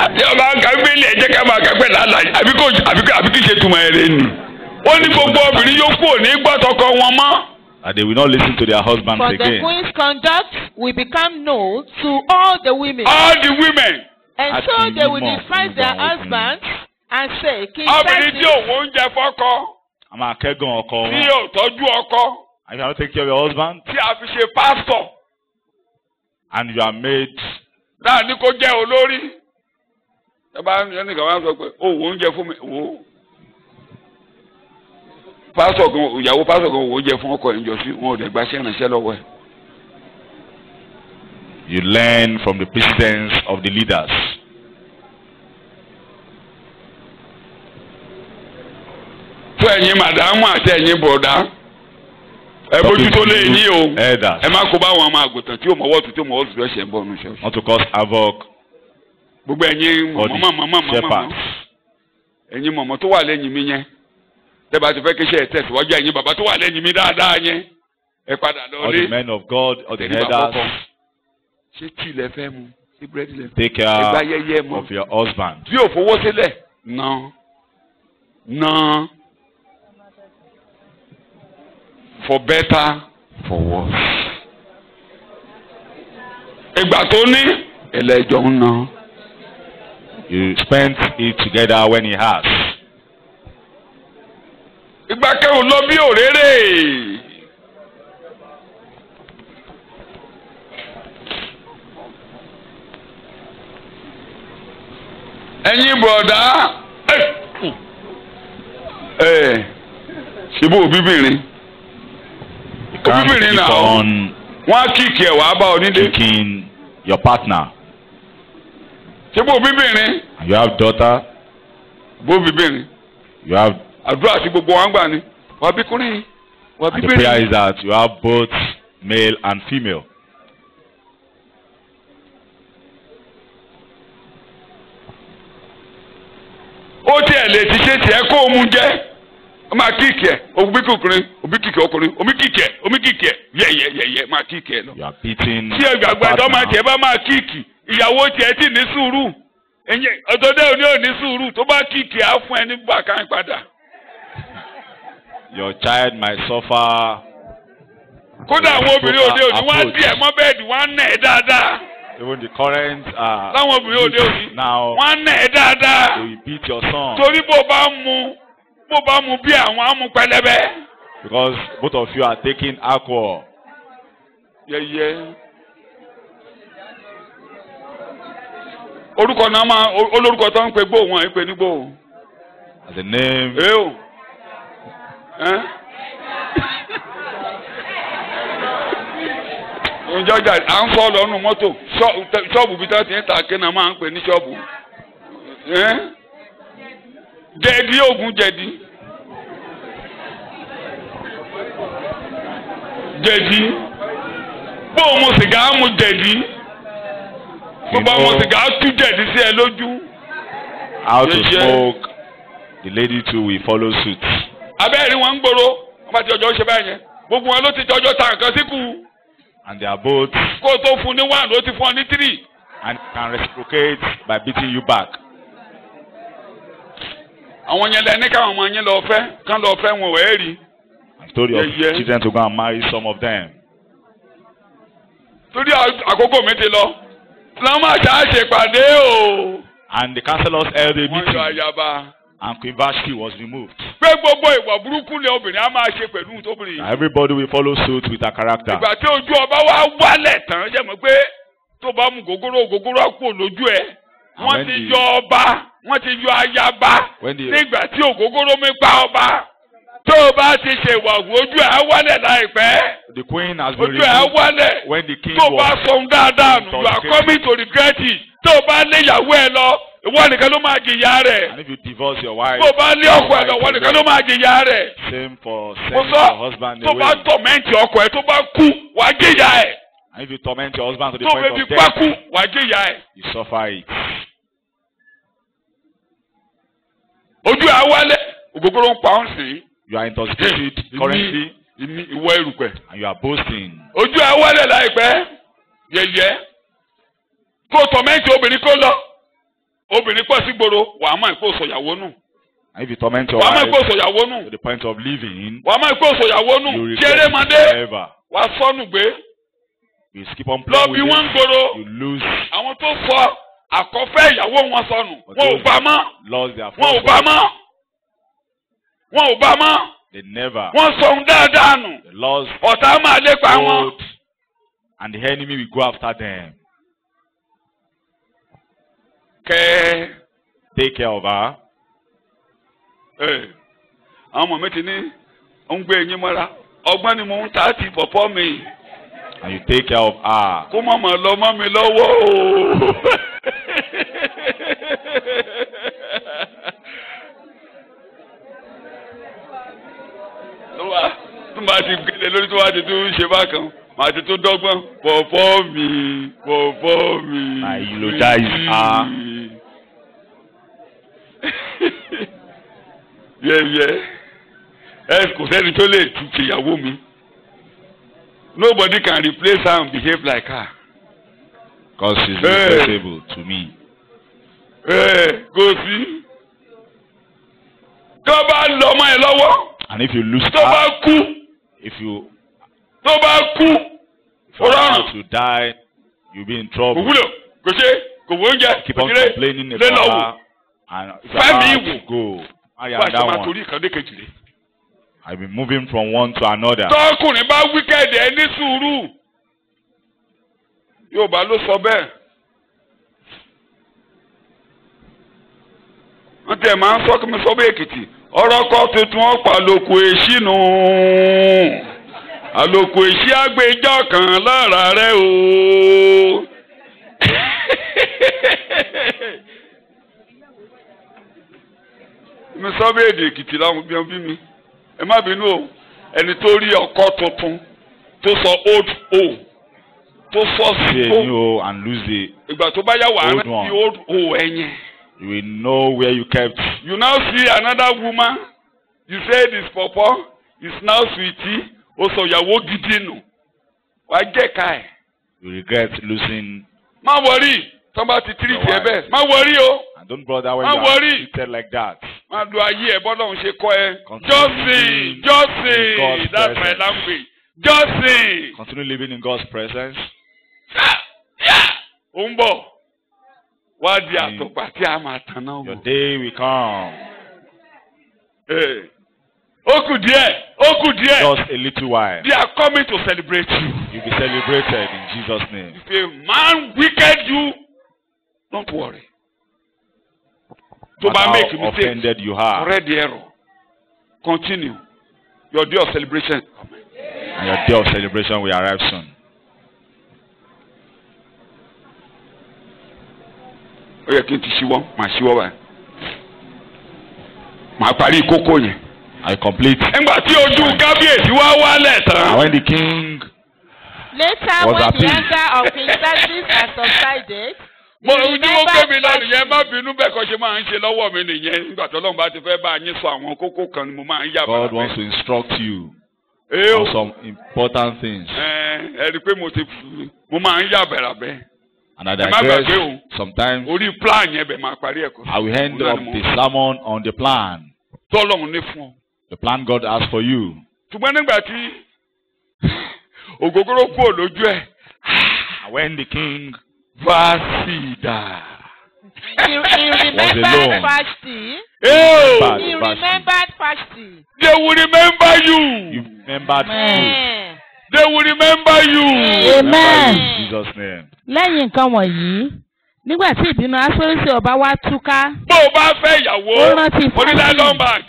Àti ọba àgbélé ẹ̀jẹ̀ ká máa kápẹ́ lálàyé àbí kí ṣe túmọ̀ ẹ̀rẹ́ ni. Ó ní gbogbo obìnrin yóò kú òní gbọ́tọ̀kọ wọn mọ́. and they will not listen to their husbands For the again. queen's conduct will become known to all the women. All the women. And Àti so they will mímọ̀ despise fún their àwọn husbands and say, King Obìnrin tí David, òun oúnjẹ fọ́kọ. A máa kẹ́gàn ọkọ Tí wọn. yóò tọ́jú ọkọ. And you cannot take care of your husband, Tí a fi ṣe pásítọ̀. and you are made. Náà ní kó jẹ́ olórí. Ẹ bá ẹnìkan wá sọ pé òun oúnjẹ fún mi wò ó. Pásítọ̀ kan ìyàwó pásítọ̀ kan òun oúnjẹ fún ọkọ ìjọsí wọn ò dẹ̀ gbaṣẹ́ ìrànṣẹ́ lọ́wọ́ ẹ̀. You learn from the precedents of the leaders. Fún ẹ̀yin màdámù àti ẹ̀yin bọ̀dá. Ẹ bójútó lé yín o. Elders, Ẹ má kó bá àwọn ọmọ àgùntàn tí ó mọ̀wọ́ tó mọ̀wọ́ tó ẹ̀ṣẹ̀ ń bọ̀ nù ṣọ́ọ̀ṣì. not to cause havoc Gbogbo ẹ̀yin for the mọ̀mọ́ shepherds. ẹ̀yin mọ̀mọ́ tó wà lẹ́yìn mi yẹn tẹ́ bá ti fẹ́ kéṣẹ́ ẹ̀ tẹ̀síwájú ẹ̀yin bàbá tó wà lẹ́yìn mi dáadáa yẹn ẹ padà all lọ the lé. men of God, all the Tẹríba elders, fọ́kọ. Ṣé tí ilẹ̀ fẹ́ mu? Ṣé búrẹ́dì lẹ̀ fẹ́? take Ẹgbẹ́ ayẹyẹ care mọ́. of your husband. Bí ò fowó sílẹ̀, ná. For better, for worse. Ìgbà tó ní ẹlẹ́jọ́ ń ná. You spent it together when he has. Ìgbà kẹ́hùn lọ bí òréré. Ẹ̀yin bọ̀dá. Ṣé bó òbíbìnrin? You can't Òbíbìnrin keep náà. on Wọ́n á kíkì ẹ̀ wá bá ọ nílé. kicking your partner. Ṣé bó òbíbìnrin? And you have daughter, Bó òbíbìnrin. you have, Àdúrà tí gbogbo wọn gbà ni. Wà bíkúnrin. Wà and the prayer bíbìnrin. is that you have both male and female. Ó tiẹ̀ lè ti ṣe tiẹ̀ kó o mú jẹ́. Ó máa kíkì ẹ̀. Òbí kìkùnrin. Òbí kìkì ọkùnrin. Omi kíkì ẹ̀. Omi kíkì ẹ̀. Yẹ̀yẹ̀yẹ̀yẹ̀ máa kíkì ẹ̀ lọ. You are beating Tí ẹgbàgbà tó máa tiẹ̀ bá máa kíkì. Ìyàwó tiẹ̀ ti ní sùúrù. Ẹ̀yìn ọ̀dọ́dẹ́ òní ò ní sùúrù. Tó bá kíkì á fún ẹ ní bàkán padà. Your child might suffer. Kódà àwọn obìnrin òde òní wọ́n á dì ẹ̀ mọ́ bẹ́ẹ̀dì wọ́n á nà ẹ́ dáadáa. Even the current Láwọn obìnrin òde òní now, wọ́n á nà ẹ́ dáadáa. they will beat your son Torí bó bá mu bí àwọn á mu pẹlẹbẹ. because both of you are taking alcohol. Yẹyẹ. Orúkọ náà máa olórúkọ tó ń pe gbó wọn ìpè ní gbó. As the name, Ẹ o. Ìjọjà à ń fọ́ lọ́nu mọ́tò ṣọ́ọ̀bù bí tá ti ń ta kéna máa ń pè ní ṣọ́ọ̀bù. Jẹ̀dí oògùn jẹ̀dí. Jẹ̀dí. Bó o mu sìgá mu jẹ̀dí. Gbogbo àwọn sìgá tú jẹ̀dí sí ẹ lójú. how to smoke, the lady too will follow suit. Abẹ́rẹ́ wọn ń gbòòrò wọ́n bá ti ọjọ́ ṣe báyìí yẹn. Gbogbo wọn ló ti tọ́jọ́ ta nǹkan síkù. And they are both, Kó o tó fún ní 1 ó ti fún ọ ní 3. and can reciprocate by beating you back. Àwọn yẹn lẹ ní káwọn ọmọ yẹn lọ fẹ́ kán lọ fẹ́ wọn wẹ́ẹ́ rí. I told your Yeah. children to go and marry some of them. Torí àkókò mi ti lọ. Lọ́n máa ṣàṣèpàdé o. And the councillors held a Wọ́n yọ meeting, ayaba. and Queen Vashti was removed. Pé gbogbo ìwà burúkú ni obìnrin á máa ṣe pẹ̀lú tóbìnrin. Now everybody will follow suit with her character. Ìgbà tí ojú ọba wá wálẹ̀ tán jẹ́ mọ̀ pé tó bá mu gògóró á kúrò lójú ẹ̀. Wọ́n ti yọ ọba, wọ́n ti yọ ayaba. Nígbà tí ògógóró mi pa ọba. Tó o bá ti ṣe ìwà ojú ẹ̀ á wálẹ̀ láìpẹ́. The queen has been Ojú ẹ̀ á removed wálẹ̀. when the king Tó o bá was. sọ ohun dáadáa nù, you are coming to regret it. Tó o bá lé ìyàwó ẹ lọ, ìwọ nìkan ló máa jìyà rẹ̀. And if you divorce your wife, Tó o bá lé ọkọ ẹ lọ, ìwọ nìkan ló máa jìyà rẹ̀. same for Mo sending your sọ, husband tó o bá away. tọ̀mẹ́ǹtì ọkọ ẹ tó bá kú, wàá jìyà ẹ̀. And if you torment your husband to the Tó o point bẹ fi of pa death, kú, wàá jìyà ẹ̀. you suffer it. Ojú ẹ̀ á wálẹ̀, ògógóró ń pa ọ́n sí. You are intoxicated currently, Ìwọ erùpẹ̀. and you are boasting. Ojú ẹ̀ á wálẹ̀ láìpẹ́, yẹ̀yẹ́. Kó tọ̀mẹ́ǹtì obìnrin kó lọ. Obìnrin pọ̀ sí gbòòrò, wàá mọ̀ ìkó sọ̀yàwó nù. And if you torment your Wàá mọ̀ ìkó wife sọ̀yàwó nù. to the point of leaving, Wàá mọ̀ ìkó sọ̀yàwó nù. you Kéré regret mọ́dé. it forever. Wàá sọnù gbé. You keep on Lọ playing bí with wọ́n ń it, gbòòrò. you lose, Àwọn tó sọ àkọ́fẹ́ ìyàwó wọn sọnù. Wọn ò bá mọ́. lost their Wọn ò first bá wife. mọ́. Wọn ò bá mọ́. They never. Wọ́n sọ ohun dáadáa nù. They lost Ọ̀tá máa lépa wọn. both, and the enemy will go after them. Kẹ́ Take care of her. ẹ̀ àwọn ọmọ mi ti ní ń gbé eyín mọ́ra. Ọgbọ́n ni mo ń ta ti pọ̀pọ́ mi. And you take care of her. Kó mọ̀ mọ̀ lọ mọ́ mi lọ́wọ́ o. Tó bá ti gbélé lórí tó bá ti tún ṣe bákan, màá ti tún dọ́gbọ́n. Pọ̀pọ́ mi, pọ̀pọ́ mi. I eulogize her. Yẹ́yẹ́, ẹ kò sẹ́ni tó lè tún ṣèyàwó mi. Nobody can replace her and behave like her. Because she's irreplaceable to me. Go see. Tó bá lọ mọ́ ẹ lọ́wọ́. And if you lose Tó bá kú. if you are to die, you'll be in trouble. Keep on complaining about her. And if you have to go, I'll be moving from one to another. Tọkùnrin bá wicked ẹ ní sùúrù. Yorùbá ló sọ bẹ́ẹ̀. Wọ́n tẹ̀ máa ń sọ kí mi sọ bẹ́ẹ̀ Èkìtì. Ọ̀rọ̀ kọ́ tuntun ọ̀pá àlòkù èṣí nù. Àlòkù èṣí àgbéjọ́ kan lára rẹ̀ o. Mi sọ bẹ́ẹ̀ èdè Èkìtì láwọn bí mi. Ẹ má bínú o. Ẹni tó rí ọkọ tuntun tó sọ old o. To force you and lose the old one. The old you will know where you kept. You now see another woman. You say this pawpaw is now sweetie. Also, yawo gidinu. Why get kai? You regret losing. Ma worry. Somebody treat you best. Ma worry o. And don't bother when you are treated like that. Ma do aye e bodo se ko e. Just sing. That's my language. Just sing. Continue living in God's presence. Your day will come. Just a little while. They are coming to celebrate you. You'll be celebrated in Jesus' name. If a man wicked you, don't worry. No matter how offended you are. Already error. Continue. Your day of celebration is coming. And your day of celebration will arrive soon. Oye kí n ti ṣíwọ́, màá ṣíwọ́ báyìí. Màá parí kókó yẹn. I complete. Nígbà tí ojú kábíyèsí wá wálẹ̀ tán. And when the king later was when appeased, the anger of King Xerxes had subsided, mo ojú mo gbé mi lọ nìyẹn má bínú bẹ́ẹ̀ kọ́ ṣe máa ń ṣe lọ́wọ́ mi nìyẹn nígbà tó Ọlọ́run bá ti fẹ́ bá yín sọ àwọn kókó kan ni mo máa ń yà bàrà bẹ́ẹ̀. God wants to instruct you on some important things. Ẹ rí i pé mo máa ń yà bàrà bẹ́ẹ̀. And I digress sometimes. Orí plan yẹn bẹ̀ máa parí ẹ̀kọ́. I will end up the sermon on the plan. Tọ́lọ́run ní fún ọ. The plan God has for you. Ṣùgbọ́n nígbà tí ògógóró kúrò lójú ẹ̀. When the king Vasida. He remembered fasting. He remembered fasting. They will remember you. You remembered food. They will remember you. Amen. In Jesus' name. Lẹ́yìn nǹkan wọ̀nyí, nígbà tí ìbínú Aṣọ́ríṣẹ́ ọba wá túká. Bó o bá fẹ́ ìyàwó, ó rántí fún mi. onílẹ̀ bag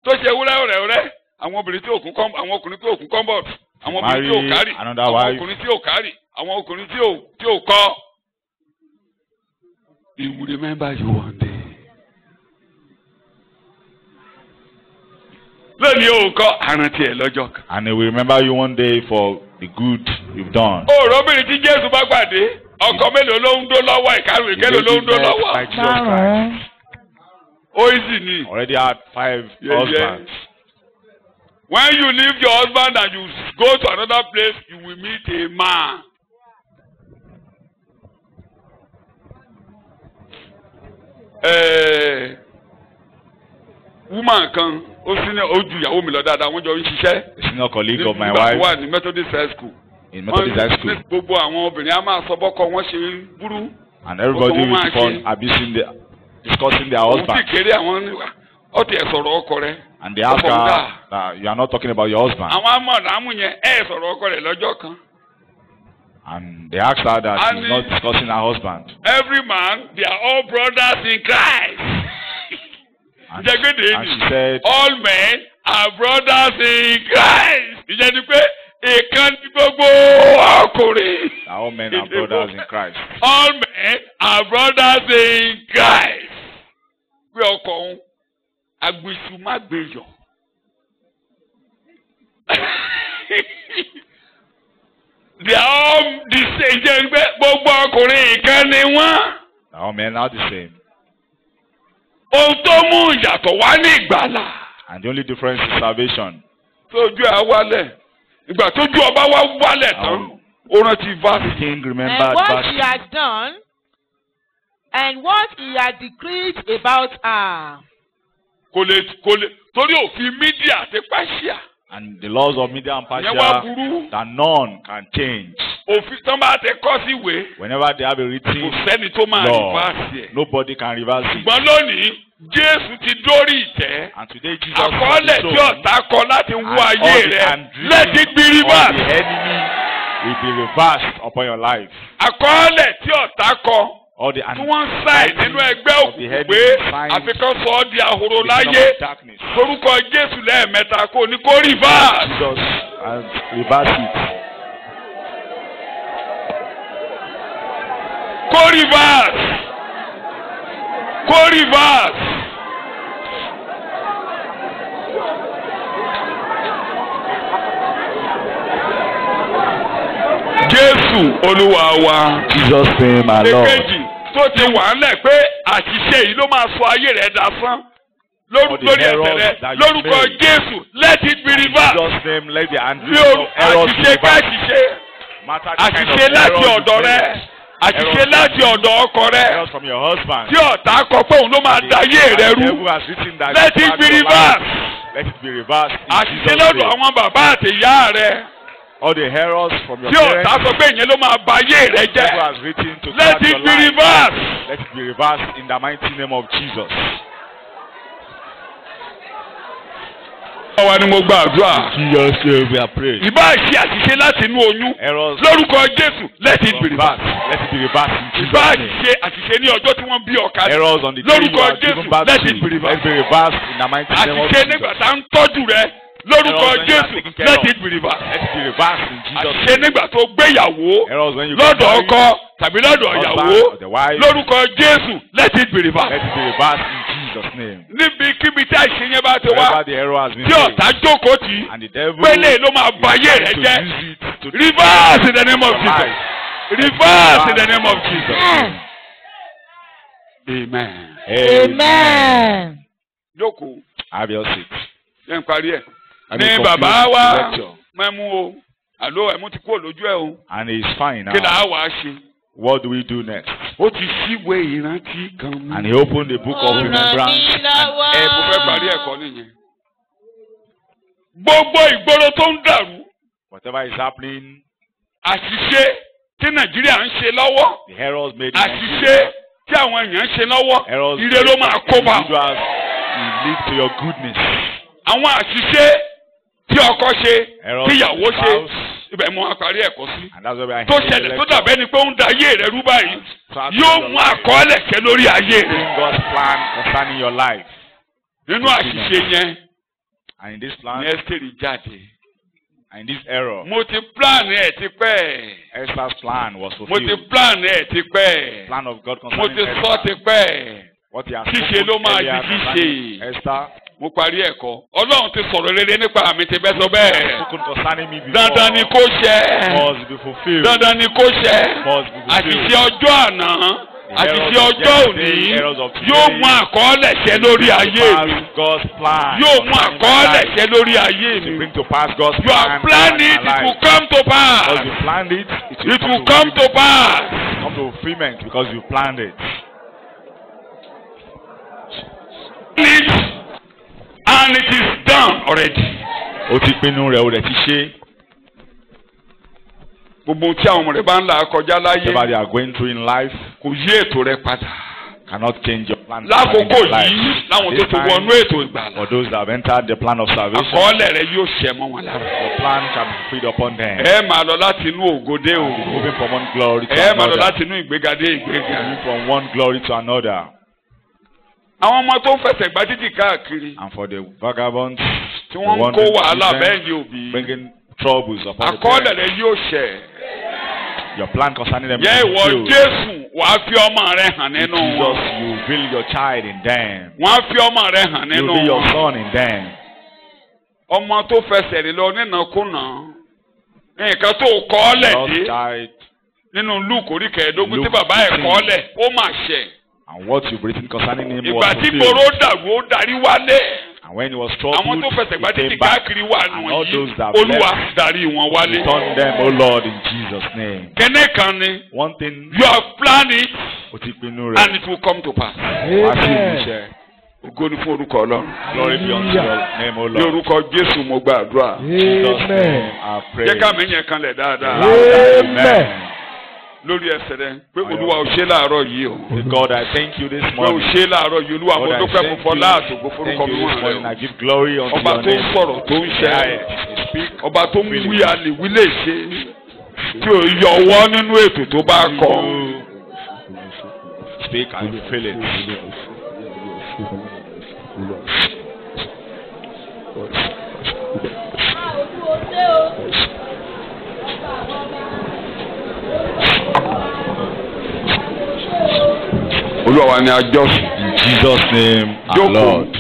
tó ṣe wúrẹ́ rẹ̀ àwọn obìnrin tí òkun kọ́ńbọ̀t, àwọn obìnrin tí ò kárì, àwọn ọkùnrin tí ò kárì, àwọn ọkùnrin tí ò kọ́. He will remember you one day. Lónìí o kọ́ àrántí ẹ̀ lọ́jọ́ kan. And he will remember you one day for the good you've done. Òròbìnrin tí Jésù bá pàdé, ọkọ mélòó ló ń dó lọ́wọ́ ìkárò ìkélò ló ń dó lọ́wọ́. Ó easy ni. Already had 5 husbands. When you leave your husband and you go to another place, you will meet a man. Woman kan ó sí ní ojú ìyàwó mi lọ dáadáa wọ́n jọ ń ṣiṣẹ́. A senior colleague of my wife. Wà ní Methodist High School. In Methodist High School. Gbogbo àwọn obìnrin á máa sọ bọ́kọ wọn ṣe burú. And everybody will keep on discussing their husband. Òun sì kéré àwọn ọtí ẹ̀ sọ̀rọ̀ ọkọ rẹ̀. And they ask her that you are not talking about your husband. Àwọn amọ̀dàmú yẹn sọ̀rọ̀ ọkọ rẹ̀ lọ́jọ́ kan. And they asked her that she's not discussing her husband. Every man, they are all brothers in Christ. And she said, all men are brothers in Christ. Ìjẹ́ ni pé èèkan ní gbogbo ọkùnrin. All men are brothers in Christ. All men are brothers in Christ. Pé ọkọ òun agbésù má gbéyọ̀. They are all the same. Jẹ́ pé gbogbo ọkùnrin ìkan ni wọ́n. All men are the same. Ohun tó mú ìyàtọ̀ wá ní ìgbàlà. And the only difference is salvation. Tójú ẹ̀ wálẹ̀. ìgbà tójú ọba wá wálẹ̀ tán ó rántí verse. The king And remembered what verse he had done, and what he had decreed about her. kò lè torí òfin mídíà ti pàṣẹ. and the laws of Media and ìyẹn wá Persia burú. that none can change. òfin tán bá ti kọ́ sí ìwé Whenever they have a kò written sẹ́ni tó máa law, rìvásì ẹ̀. nobody can reverse it. ṣùgbọ́n lónìí Jésù ti dórí ìtẹ́. And today Jesus àkọọ́lẹ̀ tí ọ̀tá kọ láti wú ayé rẹ̀ let it be the reversed. enemy will be reversed upon your life. àkọọ́lẹ̀ tí ọ̀tá kọ All the tí wọ́n sáì nínú ẹgbẹ́ òkùnkùn pé àfikún sọ ọ́ di ahoro láyé darkness. lórúkọ Jésù lẹ́ẹ̀mẹ́ta kò ní kó reverse. Jesus has reversed it. Kó reverse. Kó reverse. Jésù Olúwa wa. Jesus name our Lord. èkejì tó ti wà ńlẹ̀ pé àṣìṣe yìí ló máa sọ ayé rẹ̀ dasán lórí ẹsẹ̀ rẹ̀ lórúkọ Jésù let it be reversed. Jesus name let the Bí o àṣìṣe ká àṣìṣe àṣìṣe láti ọ̀dọ̀ rẹ̀ àṣìṣe láti ọ̀dọ̀ ọkọ rẹ̀ errors from your husband. tí ọ̀tá kọ pé òun ló máa da ayé rẹ̀ rú let it be reversed. Let it be reversed. àṣìṣe lọ́dọ̀ àwọn bàbá àti ìyá rẹ̀ All the errors from your tí ọ̀tá parents. sọ pé ìyẹn ló máa ba ayé rẹ̀ Devil jẹ́ has written to let crack your it be life. reversed. Let it be reversed in the mighty name of Jesus. Àwa ni mo gba àdúrà. Jesus name we are praying. Ìbá ṣe àṣìṣe láti inú oyún. Errors Lórúkọ Jésù let it be reversed. reversed. Let it be reversed in Ìbá Jesus name. ṣe àṣìṣe ní ọjọ́ tí wọ́n bí ọ̀ka. Errors on the day you Lórúkọ are given Jésù birth let to. it be Let it reversed. be reversed in the mighty name of Àṣìṣe Jesus. nígbà tá ń tọ́jú rẹ. Lórúkọ Errors when you are Jésù taking care let of. it be reversed. Let it be reversed in Jesus Àṣìṣe name. nígbà tó gbéyàwó. Errors when you Lọ́dọ̀ get married, ọkọ tàbí lọ́dọ̀ husband ìyàwó. or the wife. Lórúkọ Jésù let it be Let reversed. it be reversed in Jesus name. Níbikíbi tí àṣìṣe yẹn bá ti Wherever wá. the error has been Tí ọ̀tá made, jókòó tì í. and the devil Pélé ló máa ba ayé is rẹ trying jẹ́. to use it to Reverse in the name of your Jesus. life. Reverse in the name of Jesus. Amen. Amen. Amen. Jókòó. Have your seat. Ṣé n parí ẹ̀? And Ní we bàbá conclude wa the lecture. mẹ́mú o. Àló ẹ̀mú ti kúrò lójú ẹ̀ o. And it's fine now. Kí là á wàá ṣe? What do we do next? Ó ti ṣíwèé ìrántí kan mú. And he opened the book of remembrance. Ẹ mo fẹ́ parí ẹ̀kọ́ nìyẹn. Gbogbo ìgboro tó ń dàrú. Whatever is happening, Àṣìṣe tí Nàìjíríà ń ṣe lọ́wọ́. the errors made in Àṣìṣe Nigeria, tí àwọn èèyàn ń ṣe lọ́wọ́. errors Ire ló máa kó bá. individuals will lead to your goodness. Àwọn àṣìṣe tí ọkọ ṣe Errors tí ìyàwó of the ṣe spouse. ibẹ̀ mo máa parí ẹ̀kọ́ sí. And that's why we are Tó here in the ṣẹlẹ̀ tó lecture. dàbẹ́ ni pé ó ń da ayé rẹ̀ rú báyìí. Track Yóò your mú life. àkọọ́lẹ̀ ṣẹ lórí ayé rẹ̀. Bring God's plan concerning your life. Nínú àṣìṣe yẹn And in this ní plan, Ẹ́sítérì jáde. and in this error, Mo ti plan ẹ̀ tipẹ́. Esther's plan was Mo ti fulfilled. plan ẹ̀ tipẹ́. Plan of God Mo concerning ti sọ Esther. tipẹ́. What he has Ṣíṣe spoken ló máa earlier di ṣíṣe. concerning Esther. Mo parí ẹ̀kọ́. Ọlọ́run ti sọ̀rọ̀ rere nípa mi ti bẹ́ sọ bẹ́ẹ̀. Spoken concerning me before. Dandan ni kó ṣẹ. Must be fulfilled. Dandan ni kó ṣẹ. Must be fulfilled. Àṣìṣe ọjọ́ àná àṣìṣe ọjọ́ òní yóò mú àkọọ́lẹ̀ ṣẹ lórí ayé mi. God's plan. Yóò mú àkọọ́lẹ̀ ṣẹ lórí ayé To mi. bring to pass God's You plan. are planning it, it will come to pass. Because you planned it, It will come to pass. come to fulfillment because you planned it. It, and it is done already. O ti pinnu rẹ̀ o rẹ̀ ti ṣe. Gbogbo tí àwọn ọmọ rẹ bá ń là kọjá láyé Whatever they are going through in life kò yí ètò rẹ padà. cannot change your plan. Lákòókò in life. yìí láwọn At tó this ti wọnú time, ètò ìgbàlà. for those that have entered the plan of salvation, Àkọọ́lẹ̀ rẹ yóò ṣẹ mọ́ wọn lára. your plan shall be fulfilled upon them. Ẹ máa lọ láti inú ògo dé ògo. Moving from one glory to Ẹ máa lọ another. láti inú ìgbéga dé ìgbéga. Moving from one glory to another. Àwọn ọmọ tó ń fẹsẹ̀ gbá títì káàkiri And for the vagabonds, tí the wọ́n ń kó wandering wàhálà children, bẹ́ẹ̀ ni òbí. bringing troubles upon the Àkọọ́lẹ̀ parents. rẹ yóò ṣẹ. Your plan concerning them Yẹ is ìwọ fulfilled. Jésù wàá fi ọmọ rẹ hàn In nínú Jesus, wọn. you will your child in them. Wọ́n á fi ọmọ rẹ hàn You nínú will be your wọn. son in them. Ọmọ tó fẹsẹ̀ rìn lọ nínàkúnà. Nǹkan tó kọ́ ọ́ lẹ̀ Lost dé child. nínú Lúùkù orí kẹẹ̀ẹ́dógún tí Luke bàbá ẹ̀ 15. kọ́ ọ́ lẹ̀ ó mà ṣẹ̀. And what you've written concerning him Ìgbà was tí fulfilled. gbòòrò dàrú ó darí wálé. And When he was àwọn troubled, tó fẹsẹ̀ gbá he títí came back. káàkiri wà nù And all yìí those that Olúwa left, darí wọn wálé. return them, O Lord, in Jesus' name. kẹ́nẹ́ kan ni One thing, you have planned it ó ti pinnu and rẹ̀, it will come to pass. wá sí ìmúṣẹ. ògo ni fún orúkọ Ọlọ́run. Glory be unto your name, O ní Lord. orúkọ Jésù mo gbàdúrà. In Jesus' name, I pray. jẹ́ ká mi yẹn kanlẹ̀ dáadáa. Amen. lórí ẹsẹ̀ rẹ pé Olúwa ò ṣe láàárọ̀ yìí o. God, I thank you this pé ò morning. ṣe láàárọ̀ yìí Olúwa mo God, I dúpẹ́ mo thank fọlá you. àtògbò Thank forúkọ you mi this wọ̀n morning. rẹ. I give glory unto ọba your tó ń name. sọ̀rọ̀ tó ń ṣe I speak. ọba tó ń wí àlèwí lè ṣe tí ò yọwọ́ nínú ètò tó bá kọ. Speak and you feel it. Olúwa wa ni a jọ́sìn. In Jesus' name, our Jókòó. Lord.